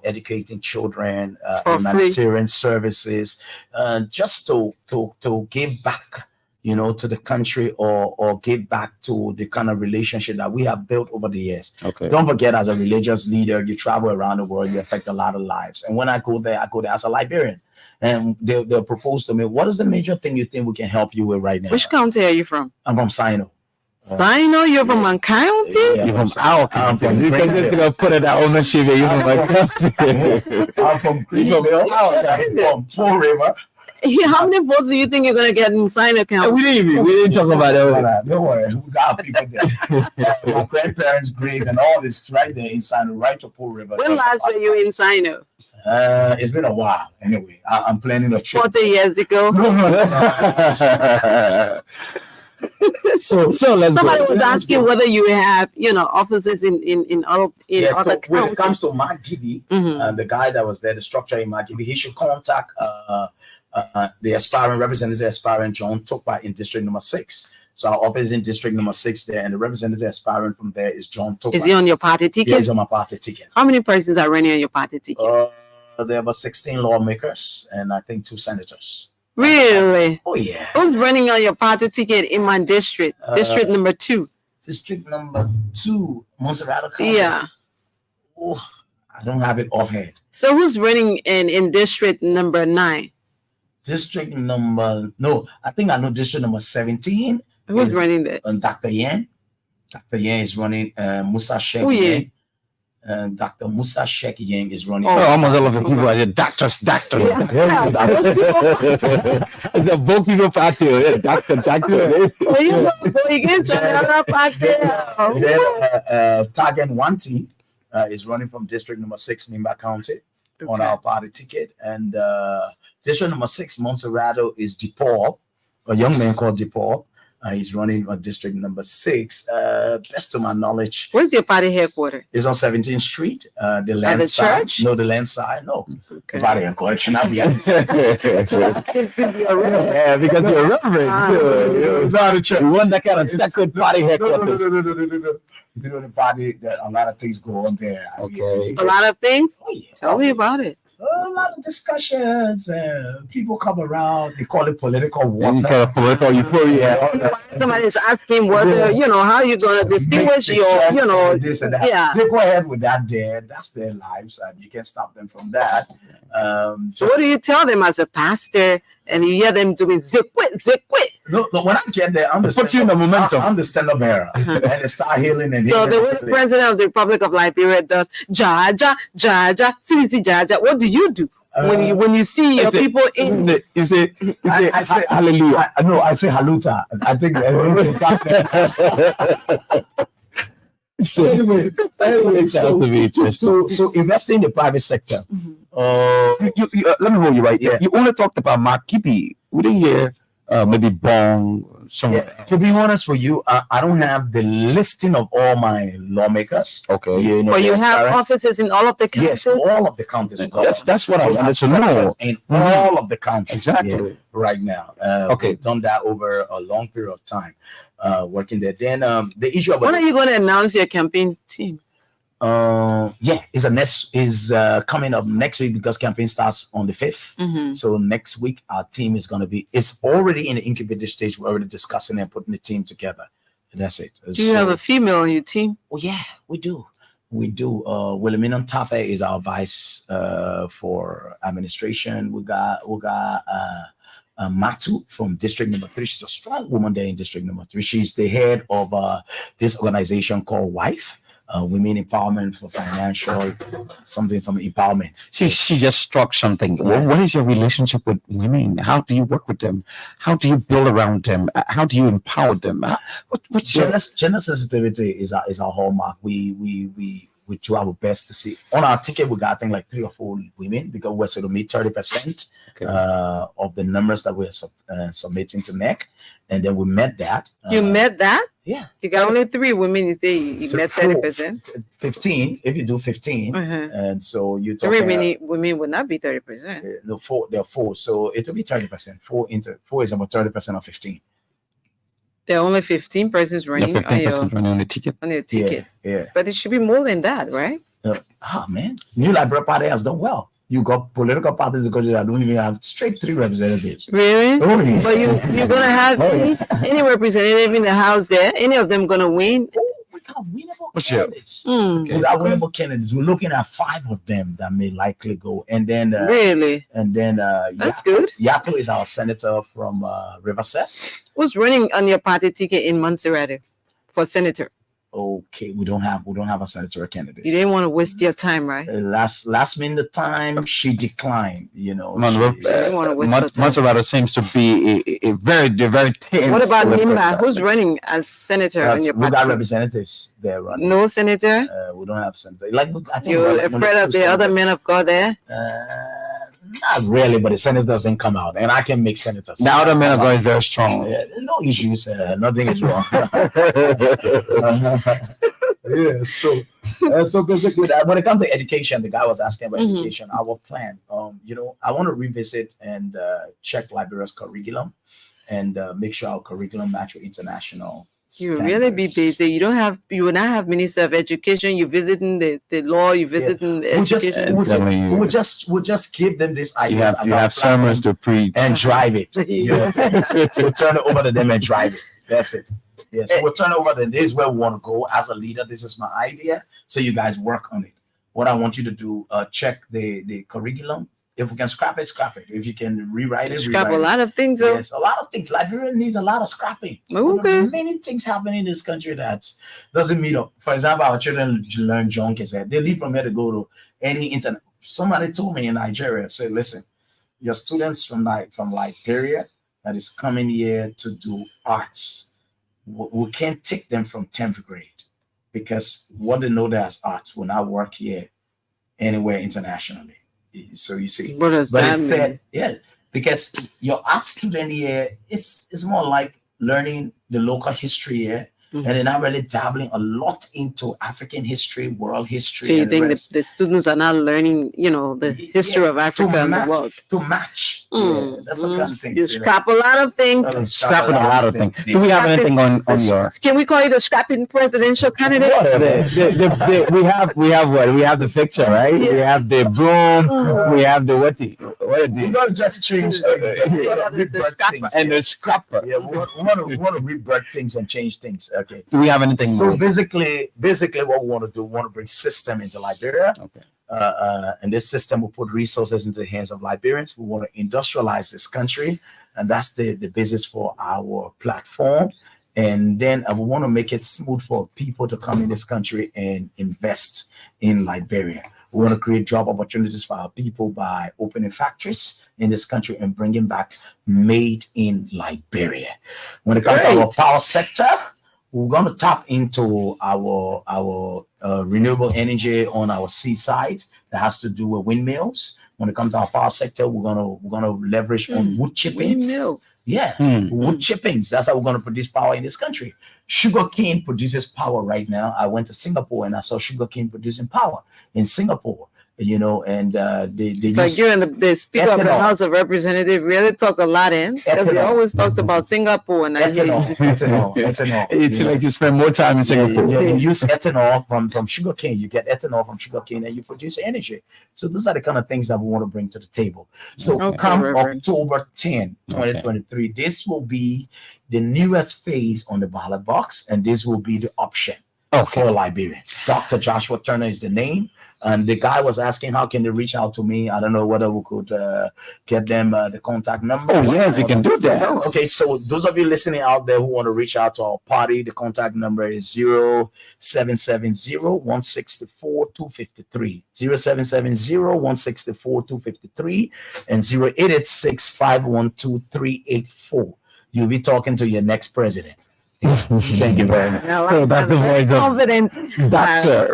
educating children, humanitarian services, just to give back. To the country or give back to the kind of relationship that we have built over the years. Okay. Don't forget, as a religious leader, you travel around the world, you affect a lot of lives. And when I go there as a Liberian. And they'll propose to me, what is the major thing you think we can help you with right now? Which county are you from? I'm from Sino. Sino? You're from my county? Yeah, you're from our county. You can just put it at ownership. You're from my county. I'm from Greenville. I'm from Poor River. How many votes do you think you're gonna get in Sino County? We didn't talk about that. Don't worry, we got people there. My grandparents' grave and all this right there in Sino, right to Poor River. When last were you in Sino? It's been a while. Anyway, I'm planning a trip. 40 years ago. So let's somebody go. was asking whether you have offices in other counties. When it comes to Magibi, the guy that was there, the structure in Magibi, he should contact the aspiring John Tokpa in district number 6. So our office is in district number 6 there, and the representative aspiring from there is John Tokpa. Is he on your party ticket? Yeah, he's on my party ticket. How many persons are running on your party ticket? There are about 16 lawmakers and I think 2 senators. Really? Oh yeah. Who's running on your party ticket in my district? District number 2. District number 2, Monserrato County. Yeah. Oh, I don't have it offhand. So who's running in district number 9? District number, no, I think I know district number 17. Who's running that? And Dr. Yan. Dr. Yan is running Musa Sheikh Oh, yeah. Yang. And Dr. Musa Sheikh Yang is running. Oh, almost all of the people are the doctors. It's a both people party. Yeah, doctor. Oh, you know, so you get your party. Tagen Wanti is running from district number 6, Nimba County, on our party ticket. And district number 6, Monserrato, is DePaul, a young man called DePaul. He's running on district number 6. Best to my knowledge. Where's your party headquarters? It's on 17th Street. The land the side. church? No, the land side. No. Okay. Party headquarters. Yeah, because you're reverend. It's not a church. You want that kind of sacred party headquarters. No. You know the party that a lot of things go on there. Okay. A lot of things? Oh, yeah. Tell me about it. A lot of discussions. People come around. They call it political You water. kind of political euphoria. Somebody's asking whether, how you're going to distinguish your, this and that. yeah. They go ahead with that there. That's their lives, and you can't stop them from that. So what do you tell them as a pastor and you hear them doing quit? No, when I get there, I'm the Put you in the momentum. I'm the stand-up bearer, and they start healing and So healing. the way the president of the Republic of Liberia does, Jaja, CDC Jaja, what do you do when you see your people in? You say I say hallelujah. I say haluta. I think So anyway, it sounds to be interesting. so investing in the private sector. Let me hold you right there. You only talked about Makipi. We didn't hear maybe Bong. To be honest with you, I don't have the listing of all my lawmakers. Okay. But you have offices in all of the counties? Yes, all of the counties. That's what I wanted to know. In all of the counties. Exactly. Right now. We've done that over a long period of time, working there. Then the issue about when are you going to announce your campaign team? is coming up next week because campaign starts on the 5th. Mm-hmm. So next week our team is going to be. It's already in the incubator stage. We're already discussing and putting the team together. And that's it. Do you have a female on your team? Oh yeah, we do. Wilhelmina Tafe is our vice for administration. We got Matu from district number 3. She's a strong woman there in district number 3. She's the head of this organization called WIFE. Women Empowerment for Financial something empowerment. She just struck something. Yeah. What is your relationship with women? How do you work with them? How do you build around them? How do you empower them? What's your Gender sensitivity is our hallmark. We do our best to see on our ticket. We got I think like 3 or 4 women because we're sort of meet 30% of the numbers that we're submitting to NEC, and then we met that. You met that? Yeah. You got only 3 women. You say you met 30%. 15. If you do 15, and so you 3 women would not be 30%. No, 4. There are 4, so it will be 30%. 4 is about 30% of 15. There are only 15 persons running, 15% running on the ticket. on your ticket. Yeah. But it should be more than that, right? Man, New Liberia Party has done well. You got political parties in the country that don't even have straight 3 representatives. Really? Oh, yeah. But you're gonna have any representative in the house there? Any of them gonna win? We got winnable What's your- candidates. Hmm. We got winnable candidates. We're looking at 5 of them that may likely go, and then Really? That's good. Yato is our senator from River Cess. Who's running on your party ticket in Montserrat for senator? Okay, we don't have a senator candidate. You didn't want to waste your time, right? Last minute time she declined. Monroe, didn't want to waste the time. Montserrat seems to be a very tense. What about political Nimba? guy. Who's running as senator on your we party? got representatives there running. No senator? We don't have senator. I think You're we're afraid of the other men of God there? Not really, but the senate doesn't come out, and I can make senators. The other men are going very strong. No issues. Nothing is wrong. So basically, when it comes to education, the guy was asking about education. Our plan, I want to revisit and check Liberia's curriculum and make sure our curriculum match with international. You really be busy. You will not have Minister of Education. You visiting the law. You visiting the education. We'll just give them this idea. You have sermons to preach and drive it. We'll turn it over to them and drive it. That's it. Yes, we'll turn it over to them. This is where we want to go as a leader. This is my idea. So you guys work on it. What I want you to do, check the curriculum. If we can scrap it, scrap it. If you can rewrite it, Scrap rewrite a lot of things. Though. Yes, a lot of things. Liberia needs a lot of scrapping. Okay. Many things happen in this country that doesn't meet up. For example, our children learn junk. They leave from here to go to any internet. Somebody told me in Nigeria, said, listen, your students from Liberia that is coming here to do arts, we can't take them from 10th grade because what they know there as arts will not work here anywhere internationally. So you see, what does that mean? Yeah, because your art student here is more like learning the local history here, and they're not really dabbling a lot into African history, world history. So you think the students are not learning, the history of Africa and the world to match? Yeah, that's the kind of thing. You scrap a lot of things. Scrapping a lot of things. Do we have anything on your? Can we call you the scrapping presidential candidate? We have what? We have the picture, right? We have the broom. We have the what? We're gonna just change and the scrapper. Yeah, we want to rebirth things and change things. Okay. Do we have anything So more? basically, what we want to do, we want to bring system into Liberia. Okay. And this system will put resources into the hands of Liberians. We want to industrialize this country, and that's the basis for our platform. And then we want to make it smooth for people to come in this country and invest in Liberia. We want to create job opportunities for our people by opening factories in this country and bringing back made in Liberia. When it comes to our power sector, we're going to tap into our renewable energy on our seaside that has to do with windmills. When it comes to our power sector, we're gonna leverage on wood chippings. Windmill. Yeah, wood chippings. That's how we're going to produce power in this country. Sugarcane produces power right now. I went to Singapore and I saw sugarcane producing power in Singapore. And they like you and the Speaker of the House of Representatives really talk a lot because he always talks about Singapore and ethanol. It's like you spend more time in Singapore. You use ethanol from sugarcane. You get ethanol from sugarcane and you produce energy. So those are the kind of things that we want to bring to the table. So come October 10, 2023, this will be the newest phase on the ballot box, and this will be the option. For Liberians. Dr. Joshua Turner is the name. And the guy was asking, how can they reach out to me? I don't know whether we could get them the contact number. Oh, yes, we can do that. Okay, so those of you listening out there who want to reach out to our party, the contact number is 0770-164-253. 0770-164-253 and 0886-512-384. You'll be talking to your next president. Thank you very much. So that's the voice of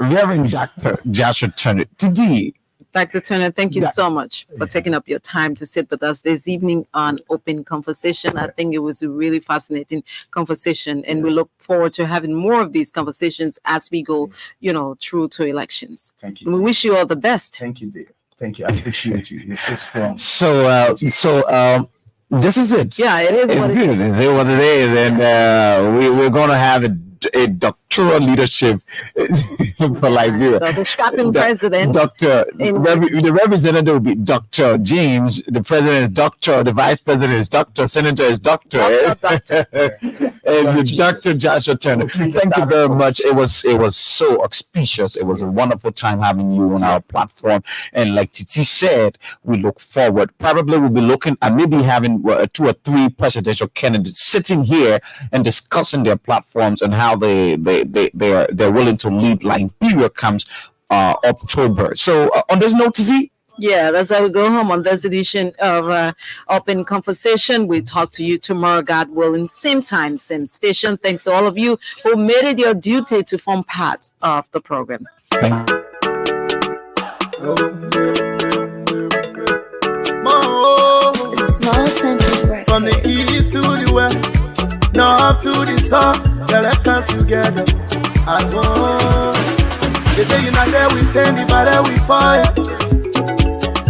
Reverend Dr. Joshua Turner. Today, Dr. Turner, thank you so much for taking up your time to sit with us this evening on Open Conversation. I think it was a really fascinating conversation, and we look forward to having more of these conversations as we go, through to elections. Thank you. We wish you all the best. Thank you, dear. Thank you. I appreciate you. You're so strong. So this is it. Yeah, it is what it is. It is what it is, and we're going to have a doctoral leadership for Liberia. So the scrapping president, the representative will be Dr. James. The president is Doctor. The vice president is Doctor. Senator is Doctor. And Dr. Joshua Turner. Thank you very much. It was so auspicious. It was a wonderful time having you on our platform. And like Titi said, we look forward. Probably we'll be looking at maybe having 2 or 3 presidential candidates sitting here and discussing their platforms and how they're willing to lead Liberia comes October. So on this note, Titi. Yeah, that's how we go home on this edition of Open Conversation. We'll talk to you tomorrow, God willing, same time, same station. Thanks to all of you who made it your duty to form part of the program. Thank you. From the east to the west, north to the south, let's come together as one. They say united we stand, divided we fight.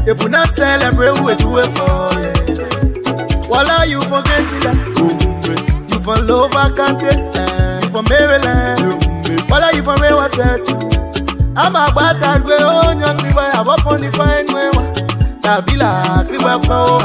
If we not celebrate, we do it for you. Voila, you forget that. You from Lower Country, you from Maryland. Voila, you from Rewa City. I'm a bad guy, we own your people. I'm up on the fine way. Tabila,